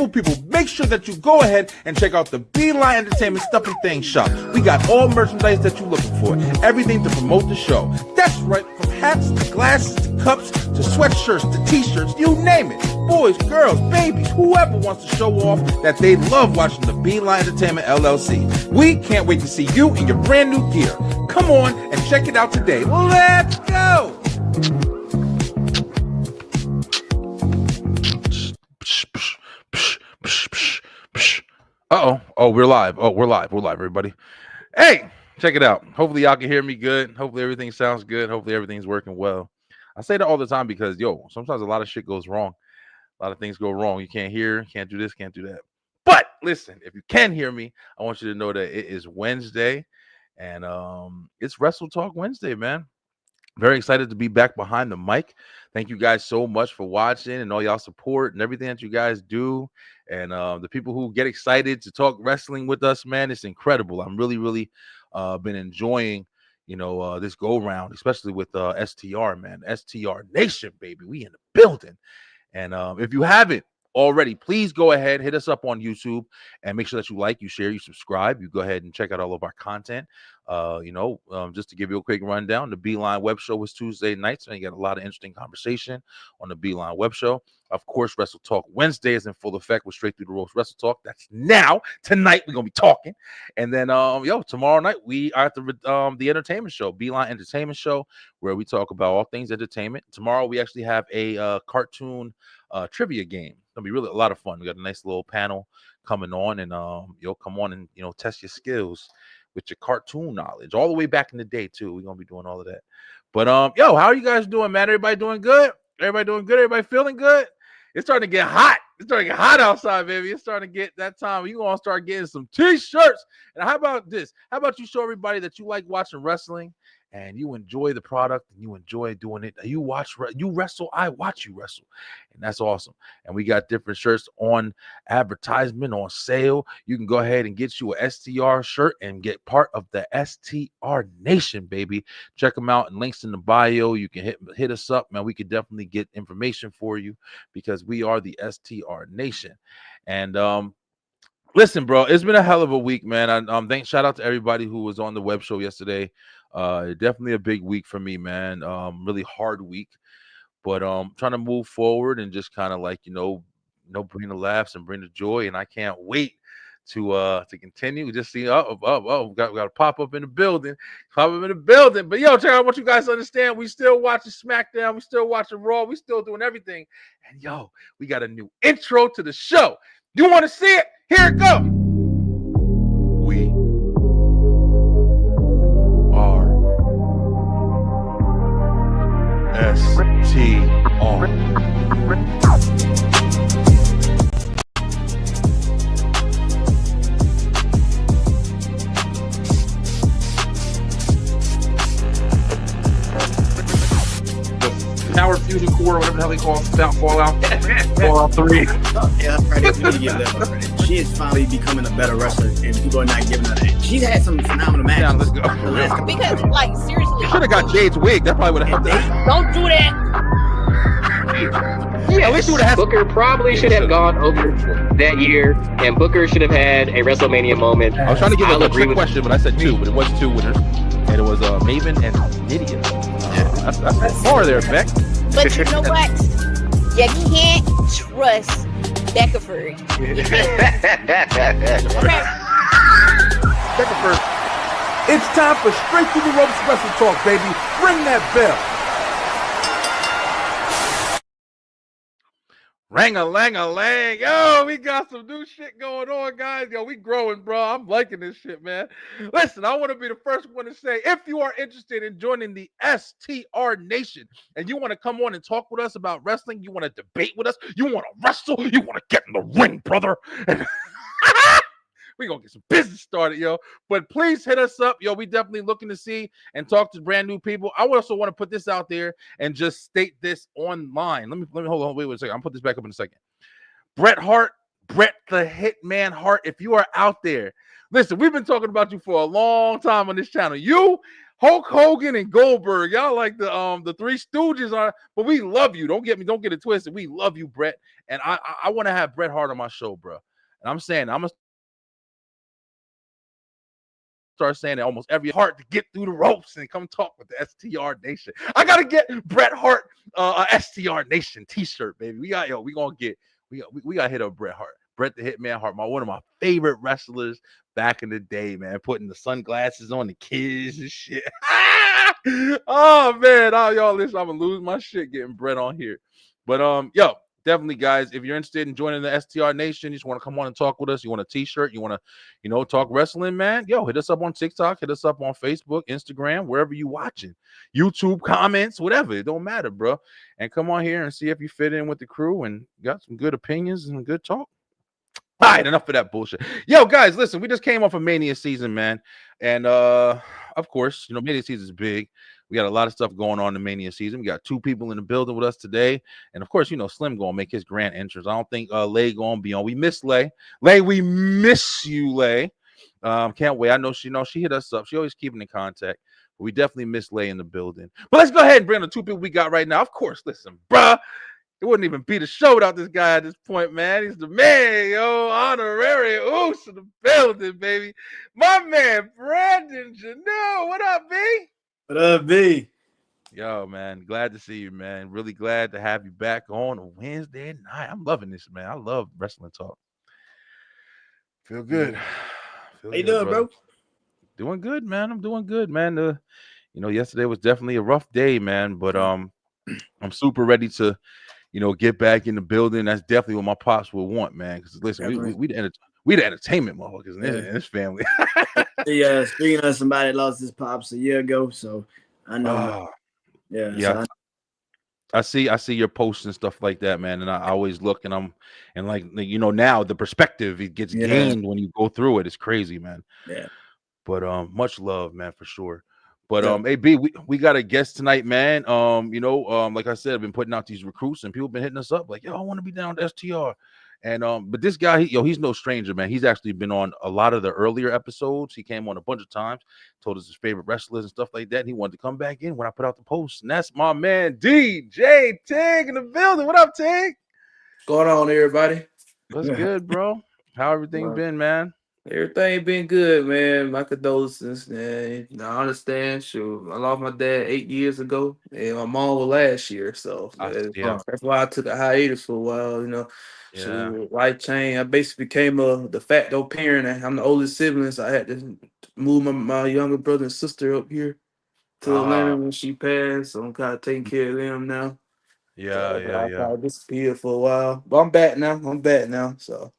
Beautiful people, make sure that you go ahead and check out the Beeline Entertainment Stuff and Things shop. We got all merchandise that you're looking for. Everything to promote the show. That's right, from hats to glasses to cups to sweatshirts to t-shirts, you name it. Boys, girls, babies, whoever wants to show off that they love watching the Beeline Entertainment LLC. We can't wait to see you in your brand new gear. Come on and check it out today. Let's go! Uh-oh. Oh, we're live. We're live, everybody. Hey, check it out. Hopefully y'all can hear me good. Hopefully everything sounds good. Hopefully everything's working well. I say that all the time because, sometimes a lot of shit goes wrong. A lot of things go wrong. You can't hear, can't do this, can't do that. But listen, if you can hear me, I want you to know that it is Wednesday, and it's Wrestle Talk Wednesday, man. Very excited to be back behind the mic. Thank you guys so much for watching and all y'all support and everything that you guys do. And the people who get excited to talk wrestling with us, man, it's incredible. I'm really been enjoying, this go round, especially with STR, man. STR Nation, baby. We in the building. And if you haven't already, please go ahead, hit us up on YouTube and make sure that you like, you share, you subscribe. You go ahead and check out all of our content. Just to give you a quick rundown, the Beeline Web Show was Tuesday nights, and you got a lot of interesting conversation on the Beeline Web Show. Of course, Wrestle Talk Wednesday is in full effect with Straight Through the Ropes Wrestle Talk. That's now. Tonight, we're going to be talking. And then, tomorrow night, we are at the entertainment show, Beeline Entertainment Show, where we talk about all things entertainment. Tomorrow, we actually have a cartoon trivia game. It's going to be really a lot of fun. We got a nice little panel coming on, and come on and, test your skills with your cartoon knowledge all the way back in the day, too. We're going to be doing all of that. But, how are you guys doing, man? Everybody doing good? Everybody doing good? Everybody feeling good? It's starting to get hot. It's starting to get hot outside, baby. It's starting to get that time. You're going to start getting some t-shirts. And how about this? How about you show everybody that you like watching wrestling and you enjoy the product and you enjoy doing it. You wrestle, I watch you wrestle. And that's awesome. And we got different shirts on advertisement, on sale. You can go ahead and get you a STR shirt and get part of the STR Nation, baby. Check them out and links in the bio. You can hit us up, man. We could definitely get information for you because we are the STR Nation. And listen, bro, it's been a hell of a week, man. Shout out to everybody who was on the web show yesterday. Definitely a big week for me, man. Really hard week, but trying to move forward and just kind of like bring the laughs and bring the joy. And I can't wait to continue. Just see, got to pop up in the building, But check out what you guys understand. We still watching SmackDown, we still watching Raw, we still doing everything. And we got a new intro to the show. You want to see it? Here it goes. We are STR. Power Fusion Core, whatever the hell they call it, Fallout 3. Yeah, she is finally becoming a better wrestler, and people are not giving her that. She's had some phenomenal matches. Yeah, let's go. Because, seriously, Should have got Jade's wig. That probably would have helped. Don't do that. Yeah, at least you would have. Booker probably should have gone over that year, and Booker should have had a WrestleMania moment. I was trying to give a trick question, but I said two, but it was two winners, and it was Maven and Nydia. That's far there, Beck. But you know what? You can't trust Beckford. Beckford. It's time for Straight Through the Ropes Wrestle Talk, baby. Ring that bell. Ring-a-lang-a-lang. Yo, we got some new shit going on, guys. Yo, we growing, bro. I'm liking this shit, man. Listen, I want to be the first one to say, if you are interested in joining the STR Nation and you want to come on and talk with us about wrestling, you want to debate with us, you want to wrestle, you want to get in the ring, brother. We're going to get some business started, yo. But please hit us up, yo. We definitely looking to see and talk to brand new people. I also want to put this out there and just state this online. Let me hold on. Wait a second. I'm put this back up in a second. Bret the Hitman Hart, if you are out there, listen, we've been talking about you for a long time on this channel. You Hulk Hogan and Goldberg. Y'all like the Three Stooges are, but we love you. Don't get it twisted. We love you, Bret. And I want to have Bret Hart on my show, bro. And I'm saying I'm gonna start saying it almost every Hart to get through the ropes and come talk with the STR Nation. I gotta get Bret Hart a STR Nation t-shirt, baby. We got we gotta hit up Bret Hart. Bret the Hitman Hart, one of my favorite wrestlers back in the day, man. Putting the sunglasses on the kids and shit. Oh man, y'all listen, I'm gonna lose my shit getting Bret on here. But yo, definitely, guys, if you're interested in joining the STR Nation, you just want to come on and talk with us, you want a t-shirt, you want to, talk wrestling, man, yo, hit us up on TikTok, hit us up on Facebook, Instagram, wherever you watching, YouTube comments, whatever, it don't matter, bro. And come on here and see if you fit in with the crew and got some good opinions and good talk. All right, enough of that bullshit. Yo, guys, listen, we just came off of Mania season, man. And of course, Mania season is big. We got a lot of stuff going on in the Mania season. We got 2 people in the building with us today. And of course, Slim gonna make his grand entrance. I don't think Lay gonna be on. We miss Lay. Lay, we miss you, Lay. Can't wait. I know she hit us up. She always keeping in contact. But we definitely miss Lay in the building. But let's go ahead and bring the 2 people we got right now. Of course, listen, bruh. It wouldn't even be the show without this guy at this point, man. He's the man, yo. Honorary Oos in the building, baby. My man, Brandon Janelle. What up, B? What up, B? Yo, man. Glad to see you, man. Really glad to have you back on a Wednesday night. I'm loving this, man. I love wrestling talk. Feel good. How you doing, bro? Doing good, man. I'm doing good, man. Yesterday was definitely a rough day, man. But I'm super ready to get back in the building. That's definitely what my pops would want, man. Because listen, we the entertainment motherfuckers in this family. Yeah, speaking of somebody that lost his pops a year ago, so I know. Yeah. I see your posts and stuff like that, man. And I always look and now the perspective it gets gained when you go through it. It's crazy, man. Yeah. But much love, man, for sure. But hey B, we got a guest tonight, man. Like I said, I've been putting out these recruits and people been hitting us up like, yo, I want to be down to STR. And but this guy, he's no stranger, man. He's actually been on a lot of the earlier episodes. He came on a bunch of times, told us his favorite wrestlers and stuff like that. And he wanted to come back in when I put out the post. And that's my man DJ Tig in the building. What up, Tig? What's going on, everybody? What's good, bro? How everything been, man? Everything been good, man. My condolences, man. I understand. Shoot, I lost my dad 8 years ago, and my mom was last year. So that's why I took a hiatus for a while. So life changed. I basically became a de facto parent. I'm the oldest sibling, so I had to move my younger brother and sister up here to Atlanta when she passed. So I'm kind of taking care of them now. I disappeared for a while, but I'm back now. So.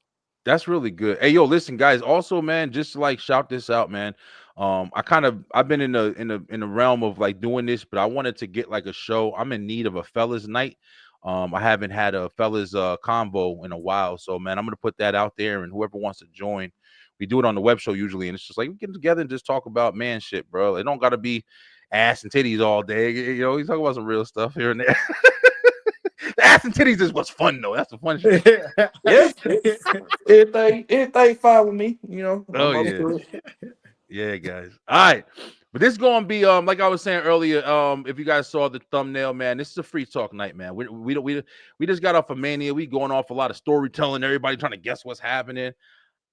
That's really good. Hey, yo, listen, guys. Also, man, just to, like shout this out, man. I've been in the realm of like doing this, but I wanted to get like a show. I'm in need of a fellas night. I haven't had a fellas convo in a while, so man, I'm gonna put that out there, and whoever wants to join, we do it on the web show usually, and it's just like we get together and just talk about man shit, bro. It don't gotta be ass and titties all day. We talk about some real stuff here and there. The ass and titties is what's fun though. That's the fun shit. Yeah. Everything fine with me, Oh yeah, guys. All right. But this is gonna be like I was saying earlier. If you guys saw the thumbnail, man, this is a free talk night, man. We just got off of Mania. We going off a lot of storytelling, everybody trying to guess what's happening.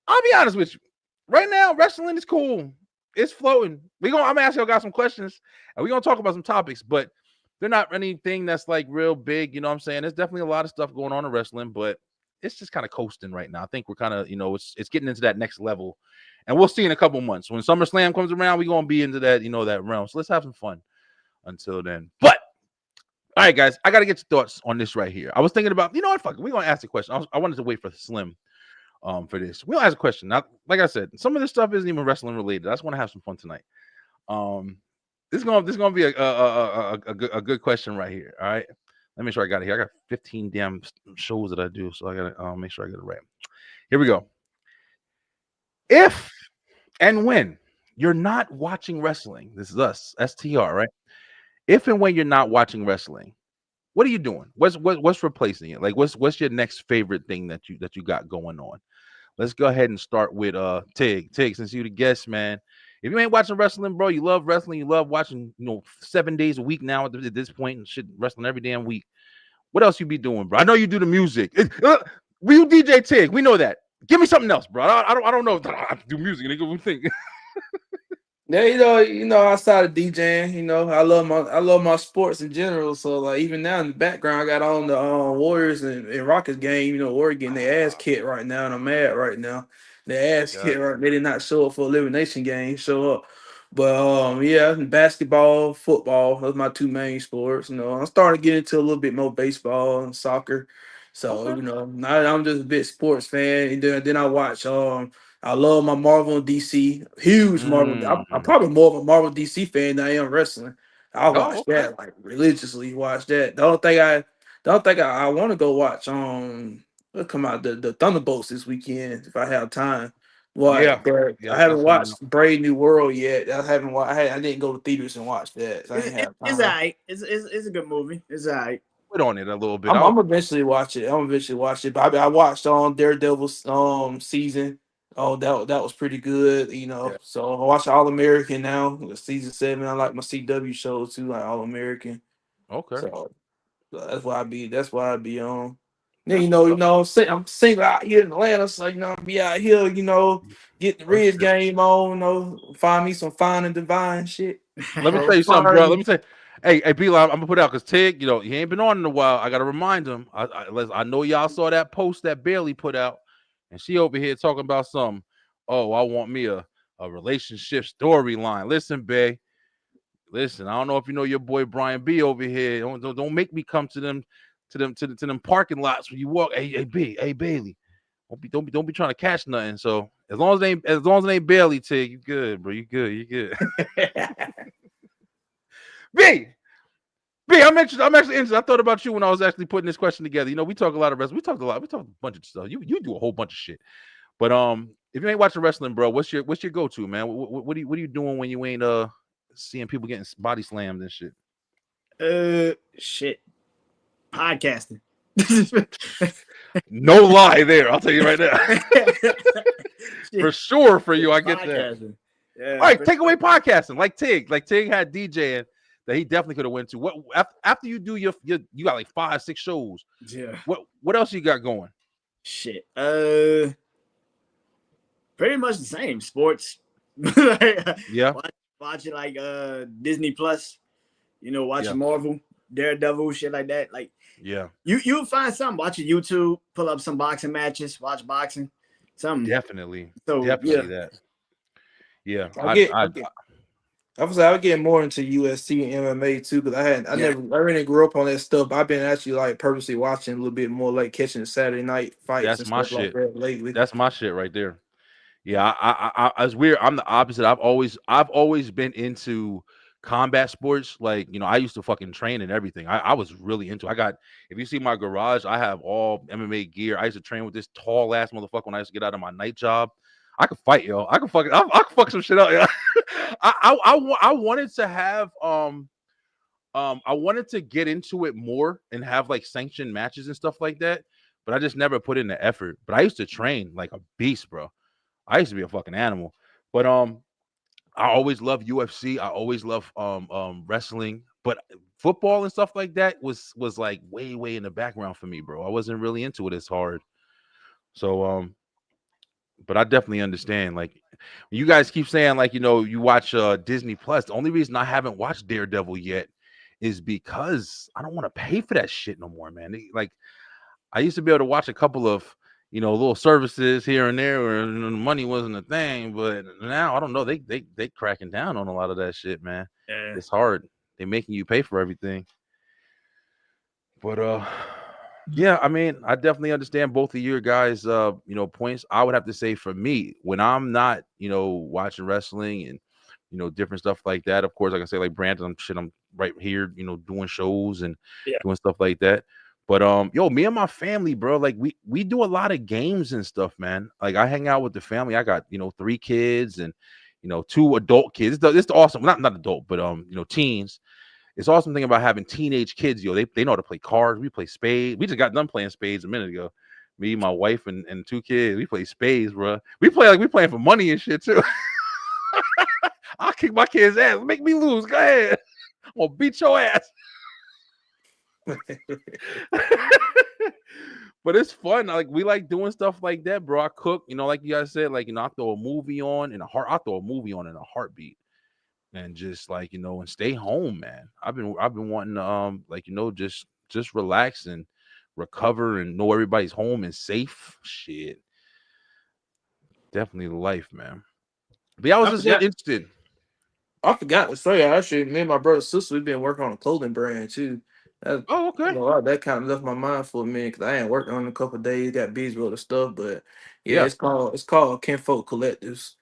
I'll be honest with you. Right now, wrestling is cool. It's floating. I'm gonna ask y'all guys some questions and we're gonna talk about some topics, but they're not anything that's like real big, you know what I'm saying? There's definitely a lot of stuff going on in wrestling, but it's just kind of coasting right now. I think we're kind of, it's getting into that next level. And we'll see in a couple months. When SummerSlam comes around, we're going to be into that, that realm. So let's have some fun until then. But, all right, guys, I got to get your thoughts on this right here. I was thinking about, what, fuck it. We're going to ask a question. I wanted to wait for Slim for this. We'll ask a question. Now, like I said, some of this stuff isn't even wrestling related. I just want to have some fun tonight. This is gonna be a good question right here. All right, let me make sure I got it here. I got 15 damn shows that I do, so I gotta make sure I get it right. Here we go. If and when you're not watching wrestling, this is us, STR, right? If and when you're not watching wrestling, what are you doing? What's replacing it? Like what's your next favorite thing that you got going on? Let's go ahead and start with Tig. Tig, since you're the guest, man. If you ain't watching wrestling, bro, you love wrestling, you love watching, 7 days a week now at this point and shit, wrestling every damn week. What else you be doing, bro? I know you do the music. You DJ Tig, we know that. Give me something else, bro. I don't know. I have to do music. Nigga, what you think? Yeah, outside of DJing, I love my sports in general. So like even now in the background, I got on the Warriors and Rockets game. Warriors getting their ass kicked right now, and I'm mad right now. Their ass kicked right. They did not show up for elimination game. Show up, but yeah, basketball, football. Those are my two main sports. I'm starting to get into a little bit more baseball and soccer. So now I'm just a big sports fan. And then I watch I love my Marvel and DC. Huge Marvel. I'm probably more of a Marvel DC fan than I am wrestling. I watch that like religiously. Watch that. The only thing I want to go watch will come out the Thunderbolts this weekend if I have time. But I haven't watched Brave New World yet. I didn't go to theaters and watch that. So I didn't have time. It's alright. It's a good movie. It's alright. Put on it a little bit. I'm eventually watch it. But I watched on Daredevil's season. Oh, that was pretty good, So I watch All American now, season 7. I like my CW shows too, like All American. Okay. So that's why I be on. Then I'm single out here in Atlanta, so I be out here, get the Reds game on, find me some fine and divine shit. Let me tell you something, bro. Let me tell you. Hey, B-Line, I'm gonna put it out because Tig, he ain't been on in a while. I gotta remind him. I know y'all saw that post that Bailey put out, and she over here talking about something. Oh, I want me a relationship storyline. Listen, Bay. Listen, I don't know if you know your boy Brian B over here. Don't make me come to them parking lots when you walk. Hey, Bailey. Don't be trying to catch nothing. So as long as it ain't Bailey, Tig, you good, bro. You good. B, I'm actually interested. I thought about you when I was actually putting this question together. We talk a lot of wrestling. We talk a bunch of stuff. You do a whole bunch of shit. But if you ain't watching wrestling, bro, what's your go-to, man? What are you doing when you ain't seeing people getting body slammed and shit? Shit. Podcasting. No lie there. I'll tell you right now. For sure for you, I get that. Yeah, all right, take away podcasting. Like Tig had DJing that he definitely could have went to. What after you do you got like 5-6 shows. Yeah. What else you got going? Shit. Pretty much the same. Sports. Yeah. Watching like Disney Plus, watching Marvel, Daredevil, shit like that. Like you'll find something. Watching YouTube, pull up some boxing matches, watch boxing. Something. Definitely. So definitely that. Yeah. I would get more into UFC and MMA too, because I really grew up on that stuff. I've been actually like purposely watching a little bit more, like catching the Saturday night fights. That's and my stuff shit. Like that lately. That's my shit right there. Yeah, I it's weird. I'm the opposite. I've always been into combat sports. Like, I used to fucking train and everything. I was really into it. If you see my garage, I have all MMA gear. I used to train with this tall ass motherfucker when I used to get out of my night job. I could fight, yo. I could fuck some shit up, yo. I wanted to have I wanted to get into it more and have like sanctioned matches and stuff like that, but I just never put in the effort. But I used to train like a beast, bro. I used to be a fucking animal. But I always loved UFC. I always loved wrestling. But football and stuff like that was like way in the background for me, bro. I wasn't really into it as hard. So but I definitely understand. Like, you guys keep saying, like, you watch Disney Plus. The only reason I haven't watched Daredevil yet is because I don't want to pay for that shit no more, man. Like, I used to be able to watch a couple of, little services here and there where money wasn't a thing, but now I don't know. They cracking down on a lot of that shit, man. Yeah. It's hard. They're making you pay for everything. But yeah, I mean, I definitely understand both of your guys' points. I would have to say for me, when I'm not, watching wrestling and different stuff like that, of course I can say like Brandon, I'm right here, doing shows and doing stuff like that. But me and my family, bro, like we do a lot of games and stuff, man. Like, I hang out with the family. I got 3 kids and 2 adult kids. It's awesome. Not adult, but teens. It's awesome thing about having teenage kids, yo. They know how to play cards. We play spades. We just got done playing spades a minute ago. Me, my wife, and 2 kids. We play spades, bro. We play like we playing for money and shit too. I'll kick my kid's ass. Make me lose. Go ahead. I'm gonna beat your ass. But it's fun. Like we like doing stuff like that, bro. I cook, like you guys said, like I throw a movie on in a heartbeat, and just like and stay home, man. I've been wanting to just relax and recover and know everybody's home and safe. Shit, definitely the life, man. But yeah, I was just interested. I forgot to say, actually, me and my brother and sister, we've been working on a clothing brand too. Okay. That kind of left my mind for a minute because I ain't working on it a couple of days, got busy with the stuff. But yeah, it's called Kinfolk Collectives.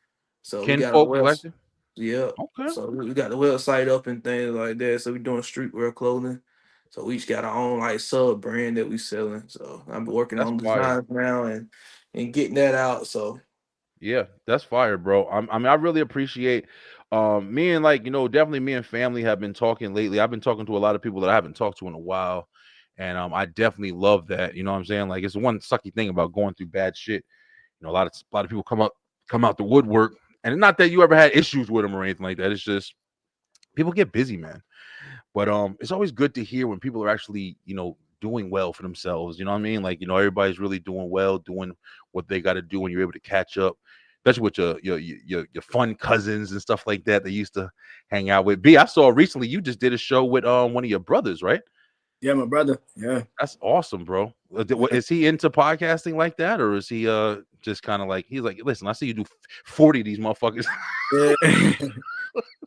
So we got a website. Yeah. Okay. So we got the website up and things like that. So we're doing streetwear clothing. So we each got our own like sub brand that we selling. So I'm working on designs now and getting that out. So yeah, that's fire, bro. I really appreciate me and definitely me and family have been talking lately. I've been talking to a lot of people that I haven't talked to in a while. And I definitely love that. You know what I'm saying? Like it's one sucky thing about going through bad shit. A lot of people come out the woodwork. And it's not that you ever had issues with them or anything like that. It's just people get busy, man. But it's always good to hear when people are actually, doing well for themselves. You know what I mean? Like, everybody's really doing well, doing what they got to do, and you're able to catch up, especially with your fun cousins and stuff like that they used to hang out with. B, I saw recently you just did a show with one of your brothers, right? Yeah, my brother. Yeah, that's awesome, bro. Is he into podcasting like that, or is he just kind of like he's like, listen, I see you do 40 of these motherfuckers. Yeah.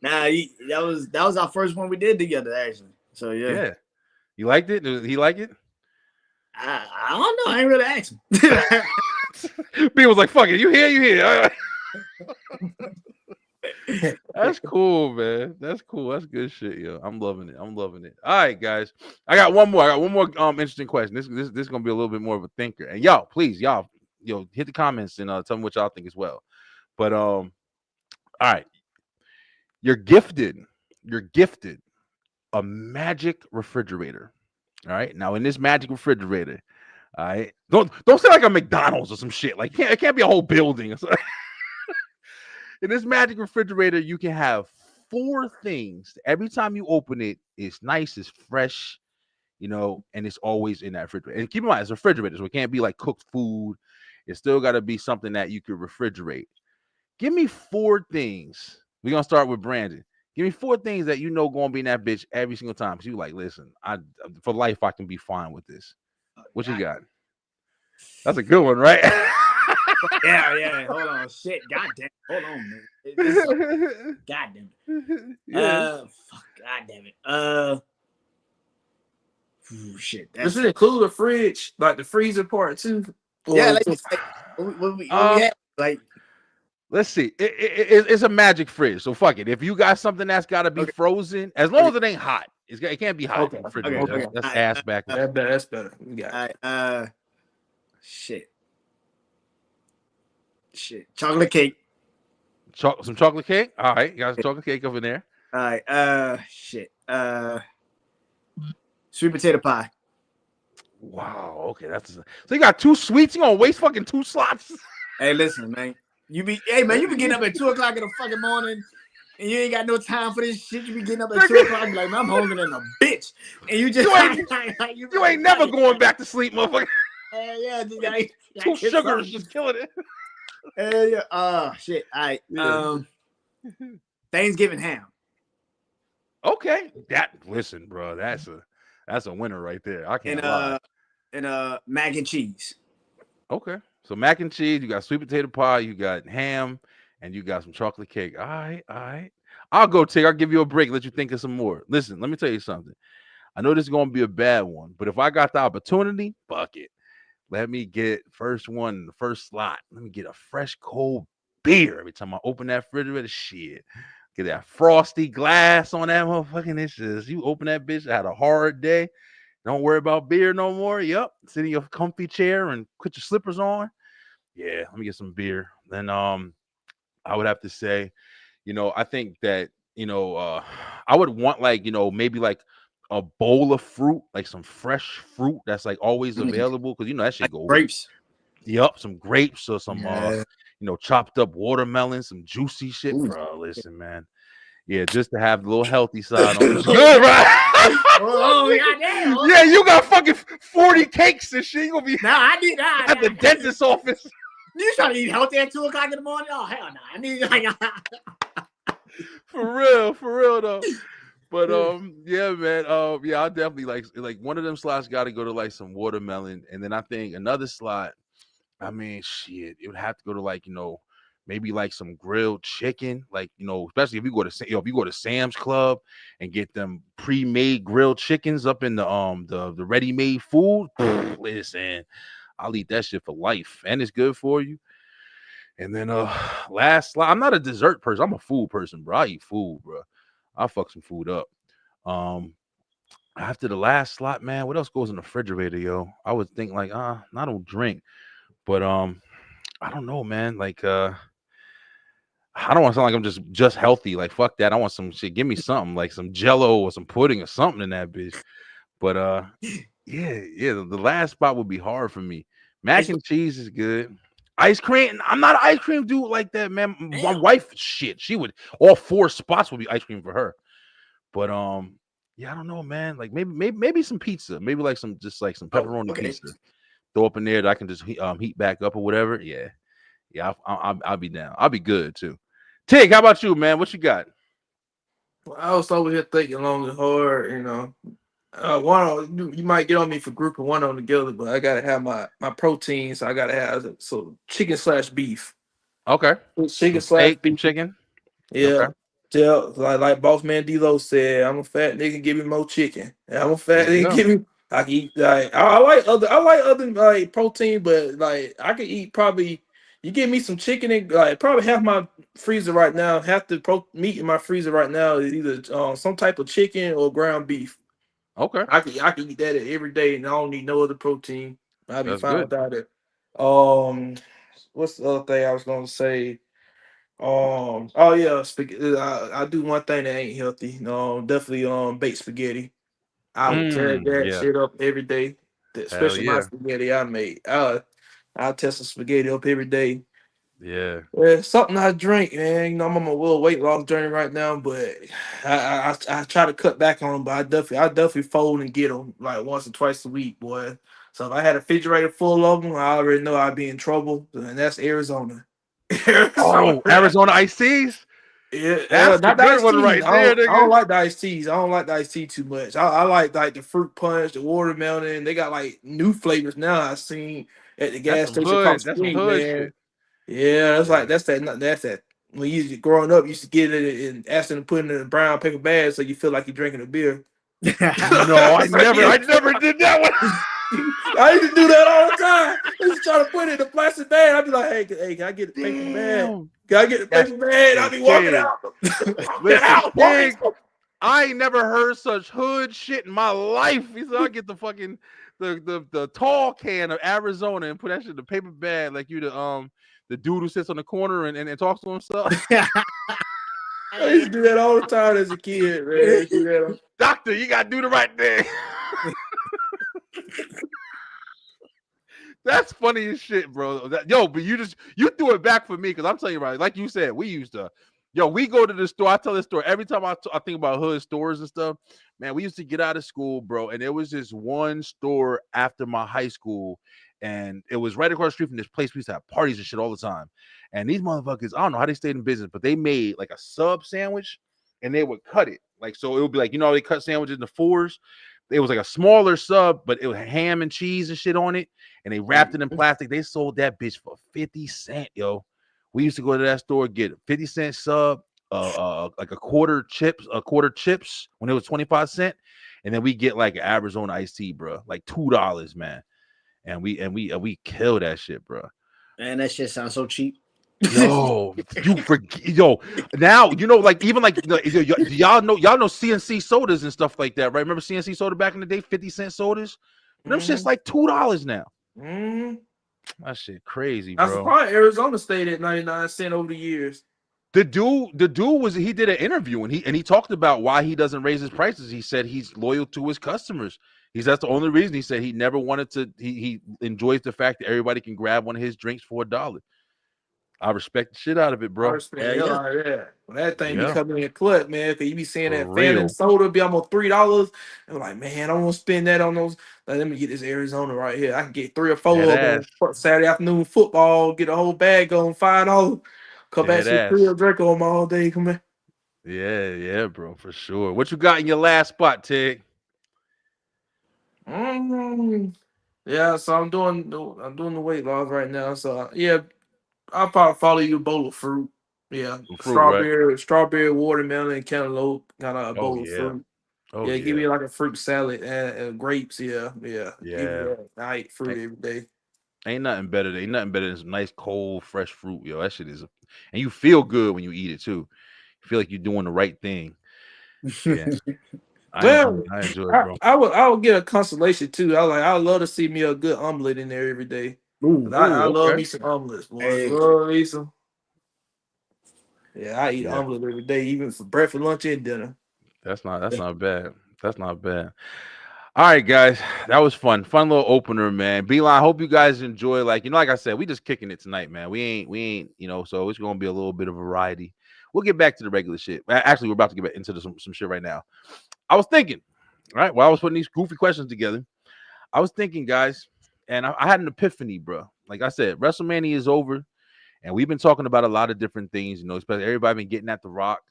Nah, that was our first one we did together, actually. So yeah. You liked it? Did he like it? I don't know. I ain't really asked him. B was like, fuck it, you here. That's cool, man. That's cool. That's good shit, yo. I'm loving it. All right, guys. I got one more interesting question. This is gonna be a little bit more of a thinker. And y'all, please, hit the comments and tell me what y'all think as well. But all right. You're gifted a magic refrigerator. All right. Now, in this magic refrigerator, all right, don't say like a McDonald's or some shit. Like, it can't be a whole building. In this magic refrigerator, you can have 4 things. Every time you open it, it's nice, it's fresh, and it's always in that refrigerator. And keep in mind, it's a refrigerator, so it can't be like cooked food. It's still got to be something that you could refrigerate. Give me 4 things. We're going to start with Brandon. Give me 4 things that going to be in that bitch every single time. Because you like, listen, for life, I can be fine with this. What you got? That's a good one, right? Yeah. Hold on. Shit. Goddamn. Hold on, man. Goddamn it. Fuck. Goddamn it. Shit. Does it include a fridge, like the freezer part too? Yeah, what we have, like. Let's see. It's a magic fridge, so fuck it. If you got something that's got to be frozen, as long as it ain't hot, it can't be hot. Okay. That's ass back. That's better. We got it. Shit. Chocolate cake. Some chocolate cake. All right, you got some chocolate cake over there. All right. Shit. Sweet potato pie. Wow. Okay, so you got 2 sweets. You gonna waste fucking 2 slots? Hey, listen, man. You be getting up at 2:00 in the fucking morning, and you ain't got no time for this shit. You be getting up at 2:00, like, man, I'm hungry than a bitch, and you just you ain't never going back to sleep, motherfucker. Yeah, just 2 sugars just killing it. Yeah. Shit. All right. Thanksgiving ham. Okay. Listen, bro. That's a winner right there. I can't lie. And mac and cheese. Okay. So mac and cheese, you got sweet potato pie, you got ham, and you got some chocolate cake. All right. I'll go take. I'll give you a break. Let you think of some more. Listen, let me tell you something. I know this is going to be a bad one, but if I got the opportunity, fuck it. Let me get first slot. Let me get a fresh cold beer every time I open that refrigerator. Shit. Get that frosty glass on that motherfucking. It's just, you open that bitch, I had a hard day. Don't worry about beer no more. Yep. Sit in your comfy chair and put your slippers on. Yeah, let me get some beer. Then I would have to say, I think that, I would want maybe like a bowl of fruit, like some fresh fruit that's like always available. Cause that shit go grapes. Yep, some grapes or some chopped up watermelon, some juicy shit. Bro, listen, man. Yeah, just to have the little healthy side on. It's good, right? Goddamn. Yeah, you got fucking 40 cakes and shit. You gonna be I need at the dentist's office. You trying to eat healthy at 2 o'clock in the morning? Oh hell no! I need like for real though. But yeah, man. Yeah, I definitely like one of them slots got to go to like some watermelon, and then I think another slot. I mean, shit, it would have to go to like maybe like some grilled chicken, like especially if you go to Sam's Club and get them pre-made grilled chickens up in the ready-made food. Listen, I'll eat that shit for life, and it's good for you. And then last slot, I'm not a dessert person. I'm a food person, bro. I eat food, bro. I'll fuck some food up. After the last slot, man, what else goes in the refrigerator, yo? I would think like, I don't drink, but I don't know, man. Like, I don't want to sound like I'm just healthy. Like, fuck that. I want some shit. Give me something like some Jello or some pudding or something in that bitch. But yeah. The last spot would be hard for me. Mac and cheese is good. Ice cream. I'm not an ice cream dude like that, man. My wife, shit, she would all 4 spots would be ice cream for her. But yeah, I don't know, man. Like maybe some pizza, maybe like some pepperoni pizza. Throw up in there that I can just heat back up or whatever. Yeah, I'll be down. I'll be good too. Tig, how about you, man? What you got? Well, I was over here thinking long and hard. You might get on me for grouping one on together, but I gotta have my protein, so I gotta have chicken/beef. Okay. Chicken/beef. Chicken. Yeah. Okay. Like Boss Man D-Lo said, I'm a fat nigga, give me more chicken. I'm a fat nigga, give me. I can eat like I like other like protein, but like I could eat probably. You give me some chicken and like probably half my freezer right now. Half the meat in my freezer right now is either some type of chicken or ground beef. Okay. I can eat that every day, and I don't need no other protein. I'll be fine without it. What's the other thing I was gonna say? Oh yeah, I do one thing that ain't healthy. No, definitely baked spaghetti. I would tear that shit up every day, especially my spaghetti I made. I'll test some spaghetti up every day. Yeah. Something I drink, man. I'm on my little weight loss journey right now, but I try to cut back on them. But I definitely fold and get them like once or twice a week, boy. So if I had a refrigerator full of them, I already know I'd be in trouble, and that's Arizona. Arizona iced teas. Yeah, that's not the good one right there. I don't like the iced teas. I don't like the iced tea too much. I like the fruit punch, the watermelon. They got like new flavors now. I've seen at the gas station across the street, man. Shit. Yeah, that's that. When you growing up, you used to get it and ask them to put it in a brown paper bag so you feel like you're drinking a beer. No, I never did that one. I used to do that all the time. I used to try to put it in a plastic bag. I'd be like, hey, can I get the paper bag? Can I get the paper bag? I'd be walking out. I ain't never heard such hood shit in my life. He said, I'll get the fucking the tall can of Arizona and put that shit in the paper bag like you the dude who sits on the corner and talks to himself. I used to do that all the time as a kid, man. Doctor, you gotta do the right thing. That's funny as shit, bro. But you threw it back for me because I'm telling you, right, like you said, we used to, we go to the store. I tell this story every time I think about hood stores and stuff. Man, we used to get out of school, bro, and there was this one store after my high school, and it was right across the street from this place. We used to have parties and shit all the time. And these motherfuckers, I don't know how they stayed in business, but they made like a sub sandwich, and they would cut it. Like, so it would be like, they cut sandwiches into 4s. It was like a smaller sub, but it was ham and cheese and shit on it. And they wrapped it in plastic. They sold that bitch for 50 cents, yo. We used to go to that store, get a 50-cent sub, like a quarter chips when it was 25 cents. And then we get like an Arizona iced tea, bro. Like $2, man. And we kill that shit, bro. Man, that shit sounds so cheap. Now like even like y'all know CNC sodas and stuff like that, right? Remember CNC soda back in the day, 50-cent sodas? Them shit's like $2 now. That shit crazy, bro. I'm surprised Arizona stayed at 99 cents over the years. The dude he did an interview and he talked about why he doesn't raise his prices. He said he's loyal to his customers. That's the only reason. He said he never wanted to. He enjoys the fact that everybody can grab one of his drinks for $1. I respect the shit out of it, I bro. respect the hell out of that. When that thing be Yeah. coming in clutch, man, because you be seeing For that real. Phantom soda be almost $3. And I'm like, man, I want to spend that on those. Like, let me get this Arizona right here. I can get 3 or 4 Dead of them on Saturday afternoon football, get a whole bag on $5. Come back Dead to the ass. crib, drink on them all day. Come back. Yeah, bro, for sure. What you got in your last spot, Tig? Yeah, so I'm doing the weight loss right now. So yeah, I'll probably follow you a bowl of fruit. Yeah, Fruit, right? strawberry, watermelon, and cantaloupe. Kind of a Oh bowl of yeah. fruit. Oh Yeah, give yeah. me like a fruit salad and grapes. Yeah. Give me Yeah. that. I eat fruit every day. Ain't nothing better than some nice cold fresh fruit, yo. That shit is, and you feel good when you eat it too. You feel like you're doing the right thing. Yeah, I enjoy it, bro. I would get a consolation too. I would love to see me a good omelet in there every day. I love me some omelets, boy. Hey. Love me some. Yeah, I eat omelet every day, even for breakfast, lunch, and dinner. That's not bad. That's not bad. All right, guys, that was fun. Fun little opener, man. Beeline, I hope you guys enjoy. Like I said, we just kicking it tonight, man. We ain't, so it's gonna be a little bit of variety. We'll get back to the regular shit. Actually, we're about to get back into some shit right now. I was thinking, right, while I was putting these goofy questions together, I was thinking, guys, and I had an epiphany, bro. Like I said, WrestleMania is over, and we've been talking about a lot of different things, especially everybody been getting at The Rock.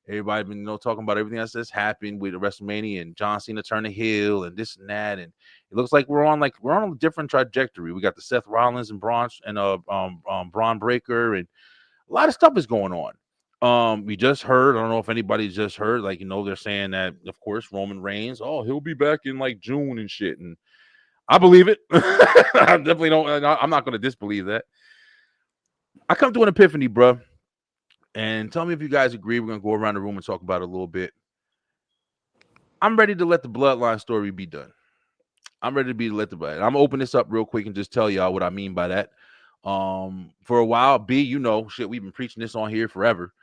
Everybody been, talking about everything that's happened with the WrestleMania and John Cena turning heel and this and that. And it looks like we're on a different trajectory. We got the Seth Rollins and Braun Breaker, and a lot of stuff is going on. We just heard, I don't know if anybody's just heard, they're saying that, of course, Roman Reigns, he'll be back in June and shit. And I believe it. I definitely don't. I'm not going to disbelieve that. I come to an epiphany, bro. And tell me if you guys agree. We're going to go around the room and talk about it a little bit. I'm ready to let the bloodline story be done. I'm ready to let the blood. I'm going to open this up real quick and just tell y'all what I mean by that. For a while, shit, we've been preaching this on here forever.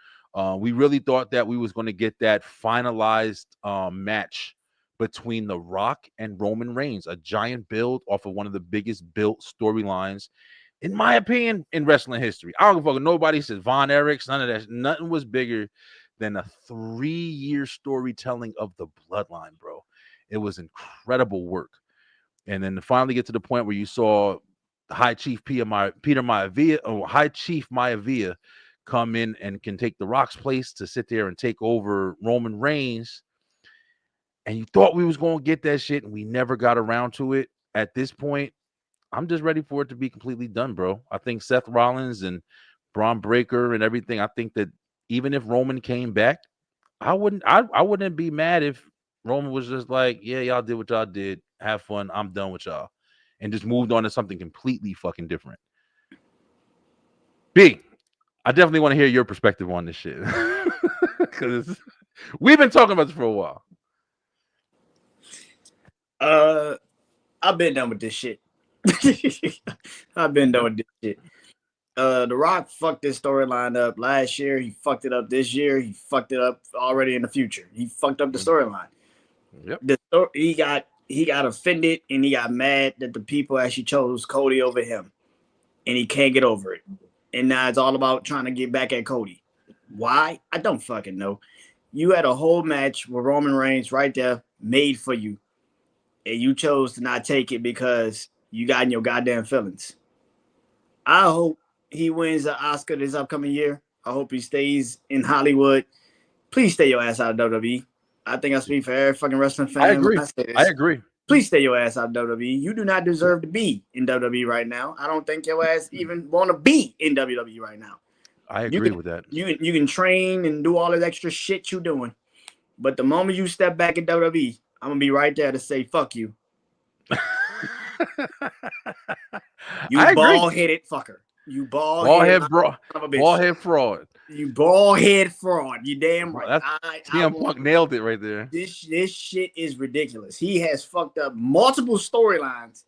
We really thought that we was going to get that finalized match between The Rock and Roman Reigns, a giant build off of one of the biggest built storylines, in my opinion, in wrestling history. I don't give a fuck. Nobody says Von Erichs, none of that. Nothing was bigger than a 3-year storytelling of the bloodline, bro. It was incredible work. And then to finally get to the point where you saw High Chief Peter Maivia, or High Chief Maivia, come in and can take The Rock's place to sit there and take over Roman Reigns. And you thought we was going to get that shit, and we never got around to it. At this point, I'm just ready for it to be completely done, bro. I think Seth Rollins and Braun Breaker and everything, I think that even if Roman came back, I wouldn't be mad if Roman was just like, yeah, y'all did what y'all did. Have fun. I'm done with y'all. And just moved on to something completely fucking different. B, I definitely want to hear your perspective on this shit. Because we've been talking about this for a while. I've been done with this shit. I've been done with this shit. The Rock fucked this storyline up last year. He fucked it up this year. He fucked it up already in the future. He fucked up the storyline. Yep. He got offended and he got mad that the people actually chose Cody over him, and he can't get over it. And now it's all about trying to get back at Cody. Why? I don't fucking know. You had a whole match with Roman Reigns right there, made for you, and you chose to not take it because you got in your goddamn feelings. I hope he wins the Oscar this upcoming year. I hope he stays in Hollywood. Please stay your ass out of WWE. I think I speak for every fucking wrestling fan. I agree. Please stay your ass out of WWE. You do not deserve to be in WWE right now. I don't think your ass even want to be in WWE right now. I agree with that. You can train and do all that extra shit you're doing. But the moment you step back in WWE, I'm going to be right there to say, fuck you. You bald-headed fucker. You bald-head fraud. You bald-head fraud. You damn right. CM Punk nailed it right there. This shit is ridiculous. He has fucked up multiple storylines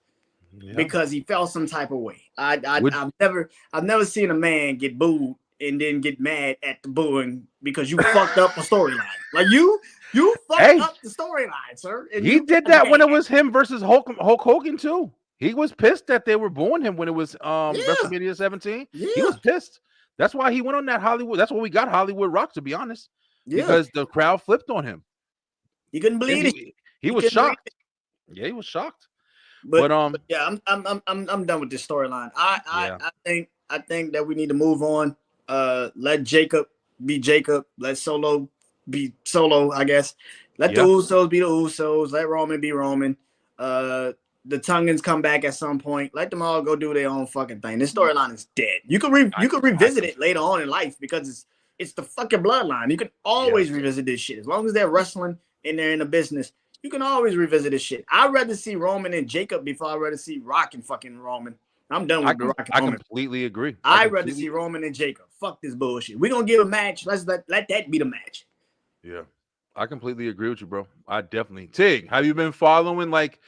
because he felt some type of way. I've never seen a man get booed and then get mad at the booing because you fucked up a storyline. Like you fucked up the storyline, sir. And he did that when it was him versus Hulk Hogan too. He was pissed that they were booing him when it was WrestleMania 17. Yeah. He was pissed. That's why he went on that Hollywood. That's why we got Hollywood Rock, to be honest, Yeah. because the crowd flipped on him. He couldn't believe it. He was shocked. Yeah, he was shocked. But yeah, I'm done with this storyline. I think that we need to move on. Let Jacob be Jacob. Let Solo be Solo, I guess. Let the Usos be the Usos. Let Roman be Roman. The Tungans come back at some point. Let them all go do their own fucking thing. This storyline is dead. You can revisit it later on in life because it's the fucking bloodline. You can always revisit this shit as long as they're wrestling and they're in the business. You can always revisit this shit. I'd rather see Roman and Jacob before I'd rather see Rock and fucking Roman. I'm done with the Rock and Roman. I completely agree. I'd rather see Roman and Jacob. Fuck this bullshit. We're going to give a match. Let's let that be the match. Yeah. I completely agree with you, bro. I definitely. Tig, have you been following, like,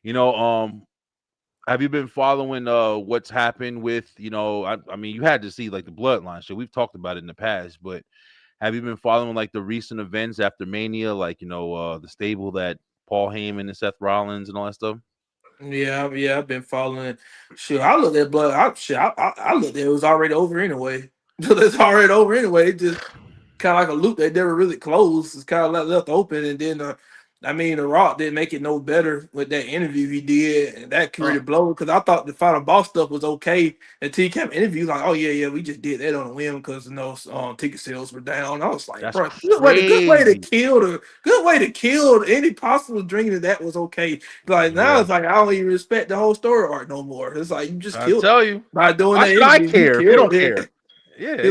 have you been following what's happened with, I mean, you had to see, like, the bloodline shit. We've talked about it in the past, but have you been following, like, the recent events after Mania, like, the stable that Paul Heyman and Seth Rollins and all that stuff? Yeah, I've been following. Shit, I looked at blood. I looked at it was already over anyway. It's already over anyway. It just kind of like a loop that never really closed. It's kind of left open, and then The Rock didn't make it no better with that interview he did, and that created blow because I thought the final boss stuff was okay until he kept interviewing like, oh yeah, we just did that on a whim because ticket sales were down. I was like, that's bro, good way to kill any possible dream that was okay. Like now it's like I don't even respect the whole story arc no more. It's like you just killed you by doing that. I care. You don't care. Yeah,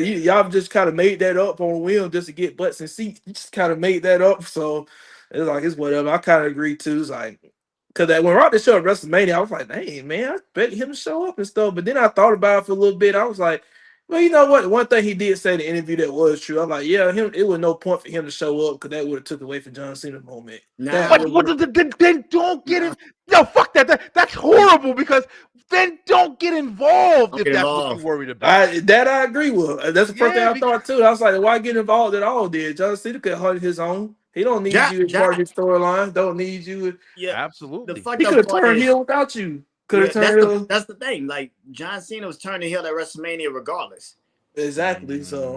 y'all just kind of made that up on a whim just to get butts and seats. You just kind of made that up, so. It's like it's whatever. I kind of agree too. It's like because when Rock showed up at WrestleMania, I was like, "Dang man, I expect him to show up and stuff." But then I thought about it for a little bit. I was like, "Well, you know what? One thing he did say in the interview that was true. I'm like, yeah, it was no point for him to show up because that would have took away from John Cena's moment." Then don't get it. No, fuck that. That's horrible because then don't get involved if that's what you're worried about. I agree with. That's the first thing I thought too. I was like, why get involved at all? Then John Cena could hold his own. He don't need you as part of his storyline. Don't need you. Yeah, absolutely. He could have turned heel without you. Could have turned heel. That's the thing. Like John Cena was turning heel at WrestleMania regardless. Exactly. So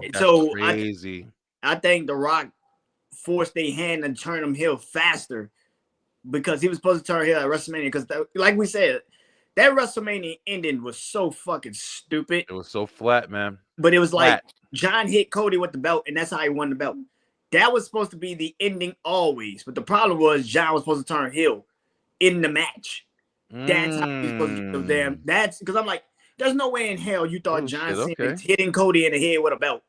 crazy. I think The Rock forced their hand and turned him heel faster because he was supposed to turn heel at WrestleMania. Because like we said, that WrestleMania ending was so fucking stupid. It was so flat, man. But it was like John hit Cody with the belt, and that's how he won the belt. That was supposed to be the ending always. But the problem was John was supposed to turn heel in the match. That's how he was supposed to get them damn. That's because I'm like, there's no way in hell you thought John Cena hitting Cody in the head with a belt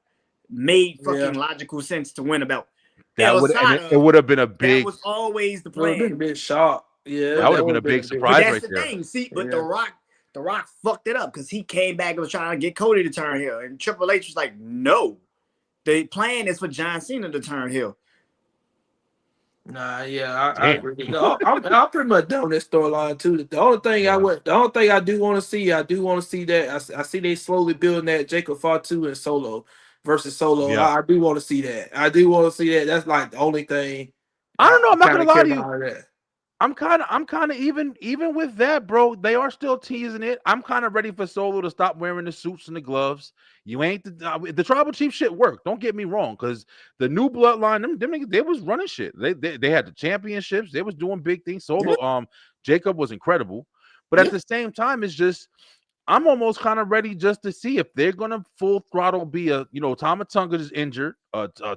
made fucking logical sense to win a belt. It would have been a big. That was always the plan. It would have been a big shock. Yeah, that would have been a big surprise right there. Thing. See, but The Rock fucked it up because he came back and was trying to get Cody to turn heel, and Triple H was like, no. The plan is for John Cena to turn heel. Nah, yeah, I agree. No, I'm pretty much done with this storyline too. The only thing I do want to see that I see they slowly building that Jacob Fatu and Solo versus Solo. Yeah. I do want to see that. That's like the only thing. I don't know. I'm not gonna lie to you. I'm kind of even with that, bro. They are still teasing it. I'm kind of ready for Solo to stop wearing the suits and the gloves. You ain't the tribal chief shit worked. Don't get me wrong, because the new bloodline, them they was running shit. They had the championships. They was doing big things. Solo, Jacob was incredible, but at the same time, it's just I'm almost kind of ready just to see if they're gonna full throttle be Tama Tonga is injured.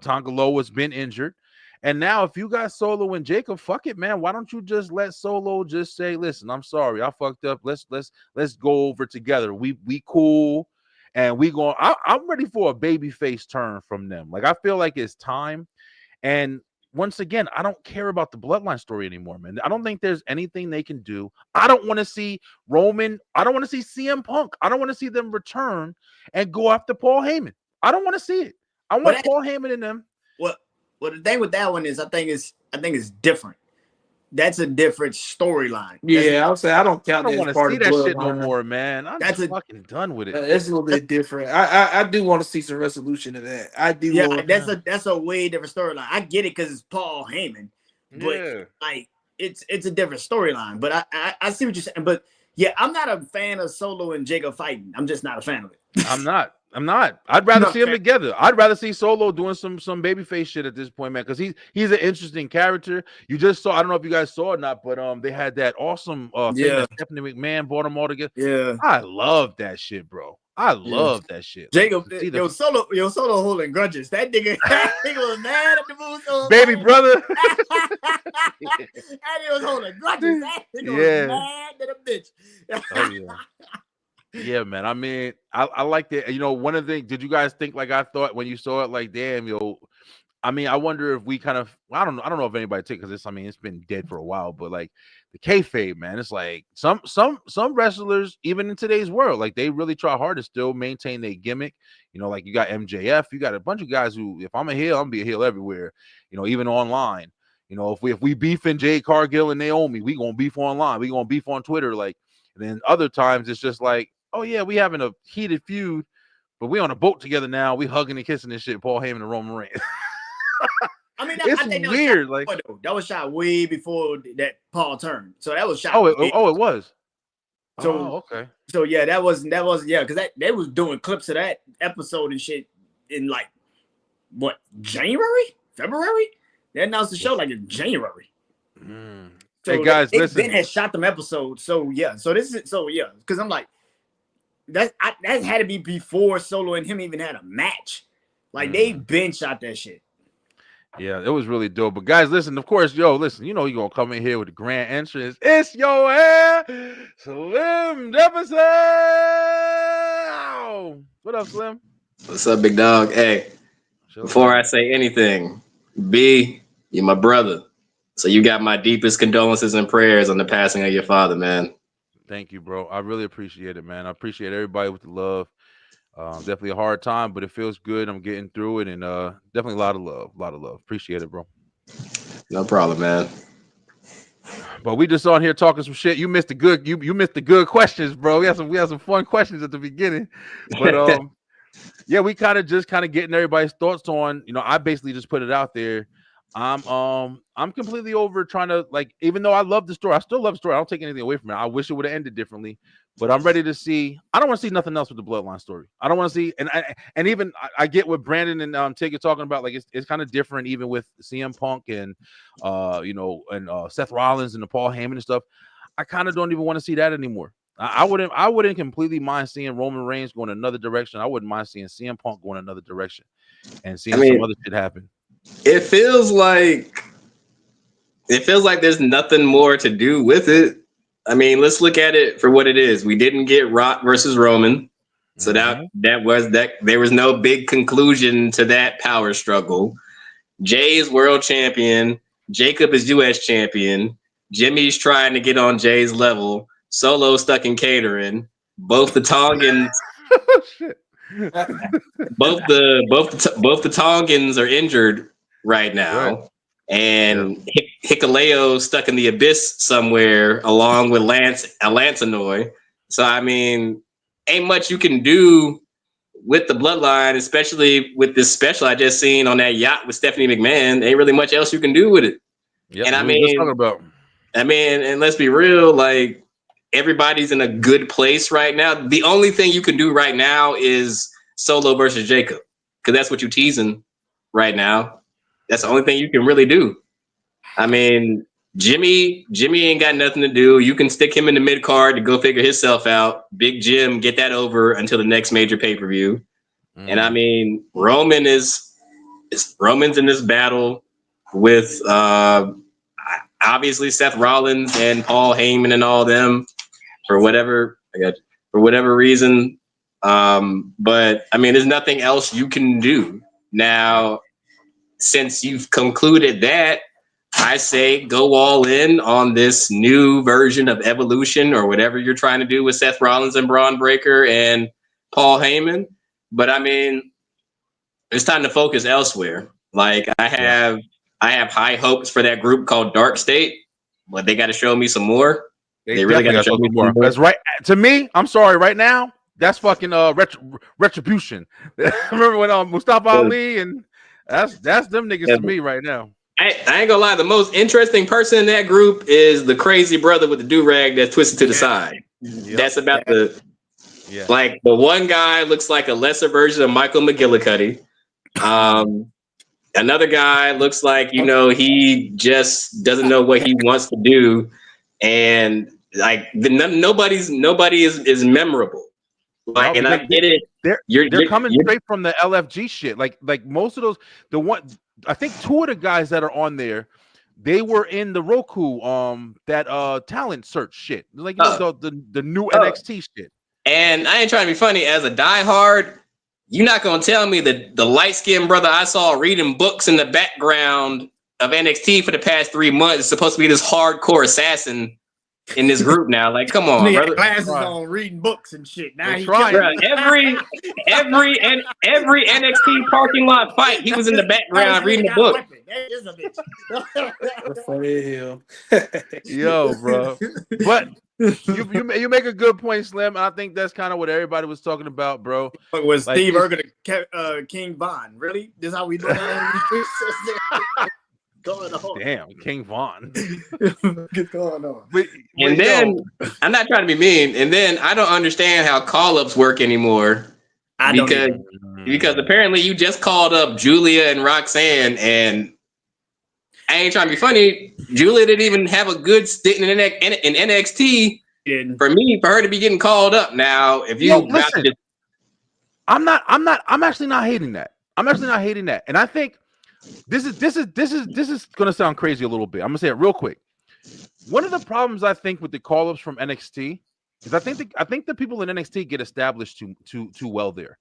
Tonga Loa has been injured. And now, if you got Solo and Jacob, fuck it, man. Why don't you just let Solo just say, "Listen, I'm sorry, I fucked up. Let's go over together. We cool, and we going." I'm ready for a babyface turn from them. Like I feel like it's time. And once again, I don't care about the bloodline story anymore, man. I don't think there's anything they can do. I don't want to see Roman. I don't want to see CM Punk. I don't want to see them return and go after Paul Heyman. I don't want to see it. I want Paul Heyman in them. Well, the thing with that one is I think it's different. That's a different storyline. Yeah, I would say I don't count. I don't want to see that shit no more, man. I'm fucking done with it. That's a little bit different. I do want to see some resolution of that. I do. Yeah, that's a way different storyline. I get it because it's Paul Heyman, but like it's a different storyline. But I see what you're saying. But yeah, I'm not a fan of Solo and Jacob fighting. I'm just not a fan of it. I'm not. I'm not. I'd rather see them together. I'd rather see Solo doing some babyface shit at this point, man, because he's an interesting character. You just saw, I don't know if you guys saw or not, but they had that awesome thing that Stephanie McMahon brought them all together. Yeah, I love that shit, bro. I love that shit. Jacob, like, Solo holding grudges. That nigga was mad at the Usos. Baby brother. That nigga was holding grudges. That nigga was mad at a bitch. Oh yeah. Yeah, man. I mean, I like that. You know, one of the things, did you guys think like I thought when you saw it? Like, damn, yo. I mean, I wonder if we kind of, I don't know if anybody take, because it's been dead for a while, but like the kayfabe, man, it's like some wrestlers, even in today's world, like they really try hard to still maintain their gimmick. You know, like you got MJF, you got a bunch of guys who, if I'm a heel, I'm gonna be a heel everywhere. You know, even online. You know, if we beefing Jade Cargill and Naomi, we gonna beef online, we gonna beef on Twitter, like. And then other times it's just like, oh yeah, we having a heated feud, but we on a boat together now. We hugging and kissing this shit. Paul Heyman and Roman Reigns. I mean, it's weird. Like that was shot way before that Paul turned. So that was shot. Oh, it was. So okay. So yeah, that was because they was doing clips of that episode and shit in like what, February? They announced the show like in January. So hey guys, listen. Ben had shot them episodes. So yeah, because I'm like, that had to be before Solo and him even had a match. Like they been shot that shit. Yeah, it was really dope. But guys, listen, of course, listen, you know you're gonna come in here with the grand entrance. It's your hair, Slim Jefferson. What up, Slim? What's up, big dog? Hey, before I say anything, B, you're my brother. So you got my deepest condolences and prayers on the passing of your father, man. Thank you, bro. I really appreciate it, man. I appreciate everybody with the love. Definitely a hard time, but it feels good. I'm getting through it, and definitely a lot of love. Appreciate it, bro. No problem, man. But we just on here talking some shit. You missed the good. You missed the good questions, bro. We had some fun questions at the beginning, but yeah, we kind of getting everybody's thoughts on. You know, I basically just put it out there. I'm completely over trying to, like, even though I love the story, I still love the story. I don't take anything away from it. I wish it would have ended differently, but I'm ready to see. I don't want to see nothing else with the Bloodline story. I don't want to see, and even I get what Brandon and Tig are talking about. Like it's kind of different, even with CM Punk and Seth Rollins and the Paul Heyman and stuff. I kind of don't even want to see that anymore. I wouldn't completely mind seeing Roman Reigns going another direction. I wouldn't mind seeing CM Punk going another direction and seeing some other shit happen. It feels like there's nothing more to do with it. I mean, let's look at it for what it is. We didn't get Rock versus Roman, so that there was no big conclusion to that power struggle. Jay's world champion, Jacob is US champion, Jimmy's trying to get on Jay's level, Solo stuck in catering, both the Tongans. Oh, shit. both the Tongans are injured right now, right. And Hikuleo stuck in the abyss somewhere along with Lance Anoy. So I mean, ain't much you can do with the Bloodline, especially with this special I just seen on that yacht with Stephanie McMahon. Ain't really much else you can do with it. Yep, and and let's be real, like everybody's in a good place right now. The only thing you can do right now is Solo versus Jacob, because that's what you're teasing right now. That's the only thing you can really do. I mean, Jimmy ain't got nothing to do. You can stick him in the mid card to go figure himself out. Big Jim, get that over until the next major pay-per-view. And I mean, Roman's in this battle with obviously Seth Rollins and Paul Heyman and all them for whatever reason. But I mean, there's nothing else you can do now. Since you've concluded that, I say go all in on this new version of Evolution or whatever you're trying to do with Seth Rollins and Braun Breaker and Paul Heyman. But I mean, it's time to focus elsewhere. Like I have high hopes for that group called Dark State, but they got to show me some more. They really got to show me more. That's right. To me, I'm sorry. Right now, that's fucking retribution. Remember when Mustafa Ali and that's them niggas to me right now. I ain't gonna lie. The most interesting person in that group is the crazy brother with the do-rag that's twisted to the side. Yep. That's about Yeah. Like the one guy looks like a lesser version of Michael McGillicuddy. Another guy looks like, he just doesn't know what he wants to do. And like nobody is memorable. Like, and I get it. They're coming straight from the LFG shit. Like most of those, I think 2 of the guys that are on there, they were in the Roku that talent search shit. Like the new NXT shit. And I ain't trying to be funny. As a diehard, you're not gonna tell me that the light-skinned brother I saw reading books in the background of NXT for the past 3 months is supposed to be this hardcore assassin in this group now. Like, come on, brother. Glasses on, reading books and shit. Now he's every NXT parking lot fight, he was in the background reading the book. That is a bitch. Yo, bro. But you make a good point, Slim. And I think that's kind of what everybody was talking about, bro. Was like, Steve Urkel King Von? Really? This is how we look at it? Going on. Damn, King Von. What's going on? And then I'm not trying to be mean. And then I don't understand how call-ups work anymore. Because apparently you just called up Julia and Roxanne, and I ain't trying to be funny. Julia didn't even have a good stint in NXT. For her to be getting called up now, if you listen, I'm actually not hating that. And I think this is gonna sound crazy a little bit. I'm gonna say it real quick. One of the problems I think with the call-ups from NXT is I think the people in NXT get established too well there.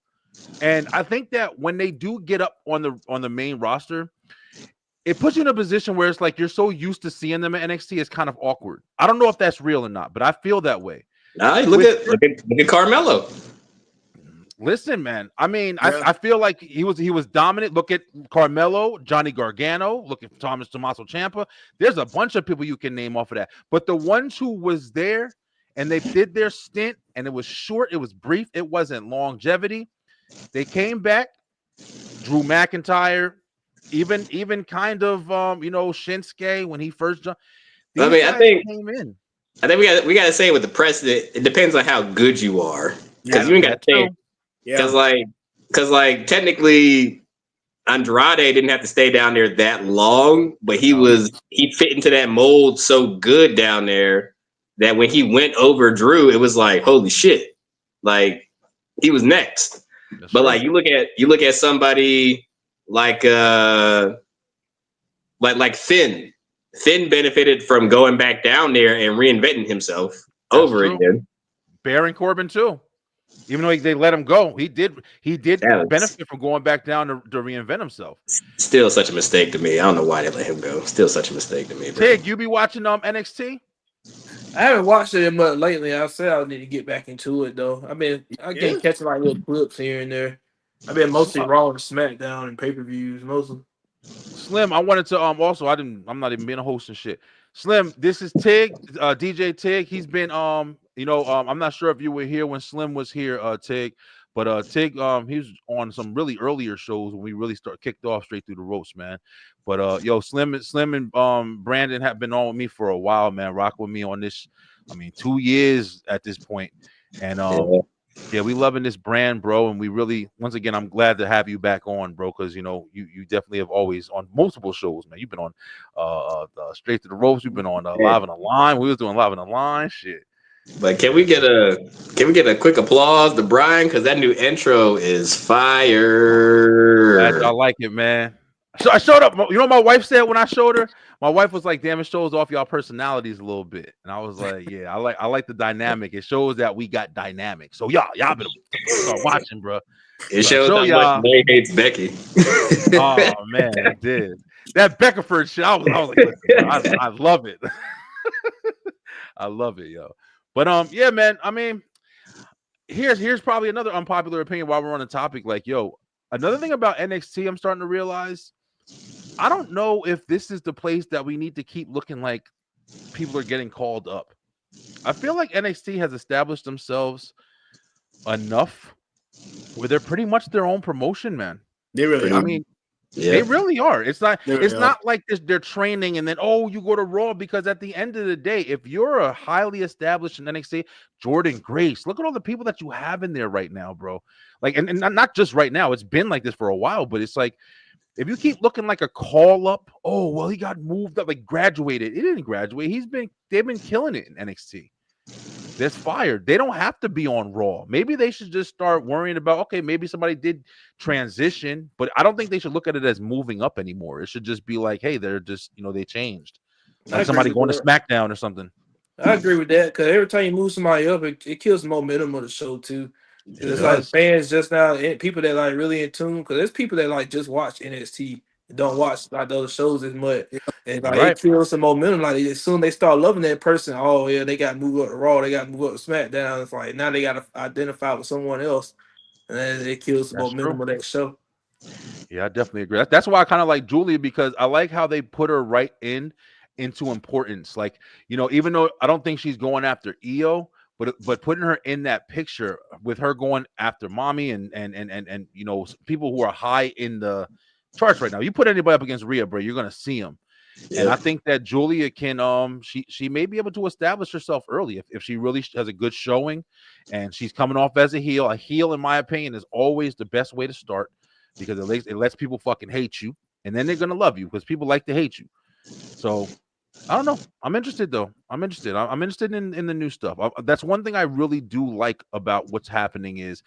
And I think that when they do get up on the main roster, it puts you in a position where it's like you're so used to seeing them at NXT, it's kind of awkward. I don't know if that's real or not, but I feel that way. Look at Carmelo. Listen, man. I mean, yeah. I feel like he was dominant. Look at Carmelo, Johnny Gargano. Look at Tommaso Ciampa. There's a bunch of people you can name off of that. But the ones who was there and they did their stint, and it was short, it was brief, it wasn't longevity. They came back. Drew McIntyre, even kind of Shinsuke when he first jumped. I think we got to say with the precedent, it depends on how good you are. Because you ain't got to say. Because technically Andrade didn't have to stay down there that long, but he fit into that mold so good down there that when he went over Drew, it was like, holy shit, like he was next. That's but right. Like you look at somebody like Finn. Finn benefited from going back down there and reinventing himself over again. Baron Corbin too. Even though they let him go, he did benefit from going back down to reinvent himself. Still such a mistake to me. I don't know why they let him go. Still such a mistake to me. Tig, you be watching NXT? I haven't watched it much lately. I said I need to get back into it though. I get catching like little clips here and there. I've been mostly Raw and SmackDown and pay-per-views mostly. Slim, I wanted to also I'm not even being a host and shit. Slim, this is Tig, DJ Tig. He's been I'm not sure if you were here when Slim was here, Tig, but Tig he was on some really earlier shows when we really kicked off straight through the ropes, man. But Slim and Brandon have been on with me for a while, man. Rock with me on this. 2 years at this point, and yeah, we loving this brand, bro. And we really, once again, I'm glad to have you back on, bro, because you definitely have always on multiple shows, man. You've been on Straight to the Ropes. You've been on Live on the Line. We was doing Live on the Line, shit. But can we get a quick applause to Brian, because that new intro is fire. I like it, man. So I showed up. You know what my wife said when I showed her? My wife was like, "Damn, it shows off y'all personalities a little bit." And I was like, "Yeah, I like the dynamic. It shows that we got dynamic." So y'all better start watching, bro. It shows how much May hates Becky. Oh man, it did. That Beckford shit. I was like, I love it. I love it, yo. But yeah, man. Here's probably another unpopular opinion while we're on the topic. Like, another thing about NXT, I'm starting to realize, I don't know if this is the place that we need to keep looking like people are getting called up. I feel like NXT has established themselves enough where they're pretty much their own promotion, man. They really are. Yeah. They really are. It's not like this. They're training and then you go to Raw, because at the end of the day, if you're a highly established in NXT, Jordan Grace, look at all the people that you have in there right now, bro. Like, and not just right now. It's been like this for a while, but it's like, if you keep looking like a call up, he got moved up, like graduated. He didn't graduate. They've been killing it in NXT. That's fired. They don't have to be on Raw. Maybe they should just start worrying about, okay, maybe somebody did transition, but I don't think they should look at it as moving up anymore. It should just be like, hey, they're just, they changed. Like somebody going to SmackDown or something. I agree with that, because every time you move somebody up, it kills the momentum of the show too. It's like fans just now, people that like really in tune, because there's people that like just watch NXT, don't watch like the other shows as much, and like it kills some momentum. Like as soon as they start loving that person, they got to move up to Raw, they got to move up to SmackDown. It's like now they got to identify with someone else, and then it kills the momentum of that show. Yeah, I definitely agree. That's why I kind of like Julia, because I like how they put her right into importance. Like, even though I don't think she's going after Io, but putting her in that picture with her going after Mommy and people who are high in the charts right now. You put anybody up against Rhea, bro, you're gonna see them. Yep. And I think that Julia can she may be able to establish herself early if she really has a good showing, and she's coming off as a heel. A heel, in my opinion, is always the best way to start, because it lets people fucking hate you, and then they're gonna love you, because people like to hate you. So I don't know. I'm interested though. I'm interested. I'm interested in the new stuff. That's one thing I really do like about what's happening is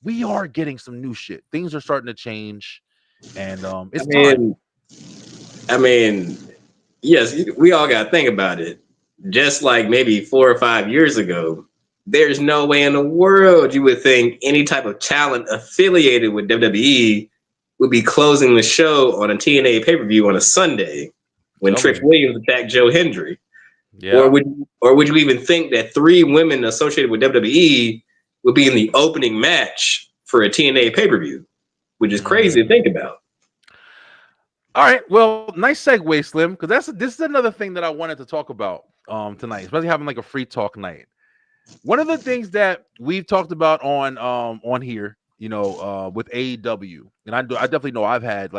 we are getting some new shit. Things are starting to change, and it's time. I mean, yes, we all got to think about it. Just like maybe 4 or 5 years ago, there's no way in the world you would think any type of talent affiliated with WWE would be closing the show on a TNA pay-per-view on a Sunday when Trick Williams attacked Joe Hendry. Yeah. Or would you even think that 3 women associated with WWE would be in the opening match for a TNA pay-per-view, which is crazy to think about. All right, well, nice segue, Slim, because this is another thing that I wanted to talk about tonight, especially having like a free talk night. One of the things that we've talked about on here, with AEW, and I definitely know I've had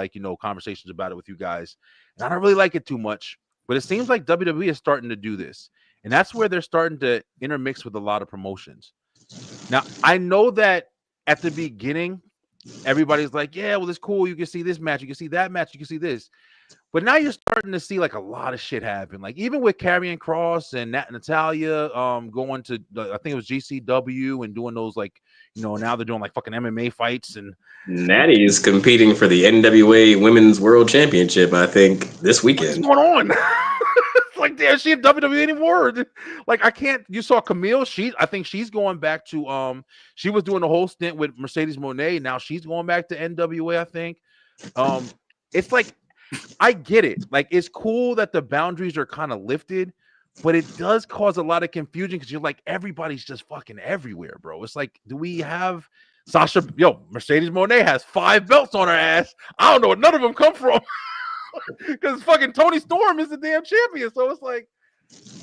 conversations about it with you guys, and I don't really like it too much, but it seems like WWE is starting to do this, and that's where they're starting to intermix with a lot of promotions. Now, I know that at the beginning, everybody's like, yeah, well, it's cool. You can see this match. You can see that match. You can see this. But now you're starting to see like a lot of shit happen. Like even with Karrion Kross and Natalia going to, I think it was GCW and doing those now they're doing like fucking MMA fights. And Natty is competing for the NWA Women's World Championship, I think, this weekend. What's going on? Like, damn, she in WWE anymore? Like, I can't. You saw Camille. I think she's going back to she was doing the whole stint with Mercedes Moné. Now she's going back to NWA, I think. It's like, I get it. Like, it's cool that the boundaries are kind of lifted, but it does cause a lot of confusion because you're like, everybody's just fucking everywhere, bro. It's like, do we have Mercedes Moné has 5 belts on her ass. I don't know where none of them come from. Because fucking Tony Storm is the damn champion. So it's like,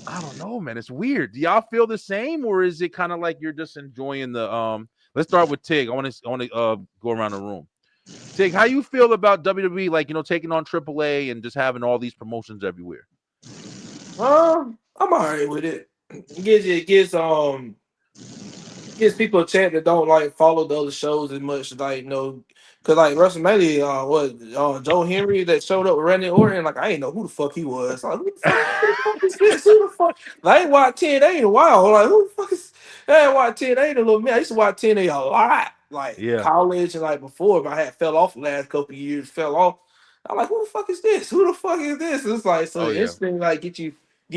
I don't know, man. It's weird. Do y'all feel the same, or is it kind of like you're just enjoying the let's start with Tig. I want to go around the room. Tig, how you feel about WWE, taking on AAA and just having all these promotions everywhere? I'm all right with it. It gives people a chance that don't follow the other shows as much, because WrestleMania, Joe Henry that showed up with Randy Orton, I ain't know who the fuck he was. Like, who the fuck is this? Who the fuck? I ain't watched TNA in a while. Like, who the fuck is? I ain't watched TNA in a little minute. I used to watch TNA a lot, college and before, but I had fell off the last couple of years. Fell off. I'm like, who the fuck is this? Who the fuck is this? It's like instant, get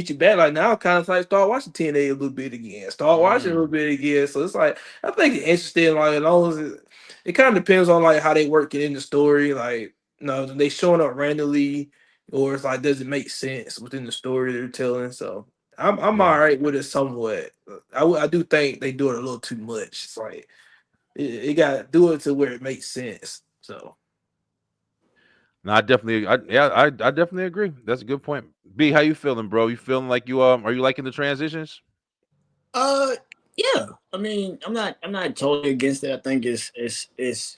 you back. Like now, I kind of start watching TNA a little bit again. Start watching a little bit again. So it's like I think it's interesting. As long as it kind of depends on how they work it in the story. They showing up randomly, or it's does it make sense within the story they're telling? So I'm all right with it somewhat. I do think they do it a little too much. It's like it got to do it to where it makes sense. So. No, I definitely agree. That's a good point. B, how you feeling, bro? You feeling like you are you liking the transitions? Yeah. I mean, I'm not totally against it. I think it's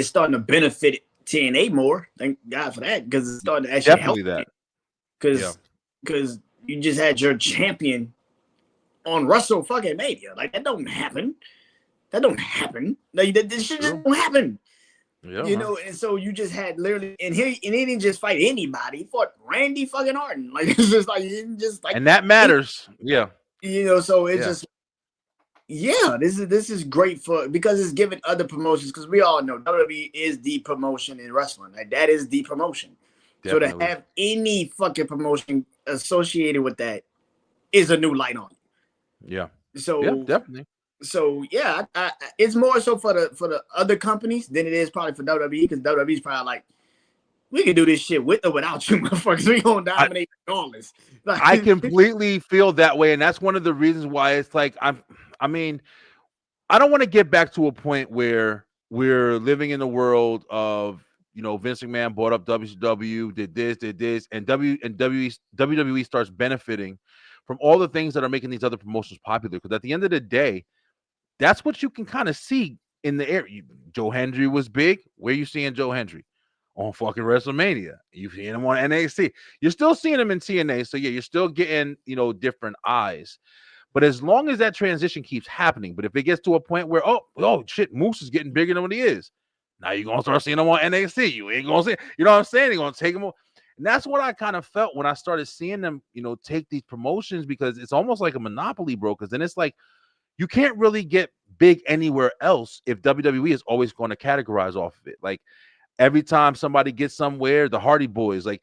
starting to benefit TNA more. Thank God for that, because it's starting to actually help. That. Because you just had your champion on WrestleMania. Like, that don't happen. Like, this shit just don't happen. Yeah, you know, and so you just had literally, and he didn't just fight anybody. He fought Randy fucking Orton. Like, it's just like, and that matters. Yeah. You know, so it's just, this is great because it's giving other promotions, because we all know WWE is the promotion in wrestling. Like, that is the promotion. Definitely. So to have any fucking promotion associated with that is a new light on it. Yeah. So definitely. So I, it's more so for the other companies than it is probably for WWE, because WWE's probably like, we can do this shit with or without you, motherfuckers. We gonna dominate regardless. Like, I completely feel that way, and that's one of the reasons why it's like I mean, I don't want to get back to a point where we're living in the world of, you know, Vince McMahon bought up WCW, did this, and WWE starts benefiting from all the things that are making these other promotions popular. Because at the end of the day, that's what you can kind of see in the air. Joe Hendry was big. Where you seeing Joe Hendry? On fucking WrestleMania. You seeing him on NXT. You're still seeing him in TNA. So yeah, you're still getting, you know, different eyes. But as long as that transition keeps happening, but if it gets to a point where, oh shit, Moose is getting bigger than what he is, now you're gonna start seeing him on NXT. You ain't gonna see, you know what I'm saying? You're gonna take him on. And that's what I kind of felt when I started seeing them, you know, take these promotions, because it's almost like a monopoly, bro. Because then it's like, you can't really get big anywhere else if WWE is always going to categorize off of it. Like, every time somebody gets somewhere, the Hardy Boys, like,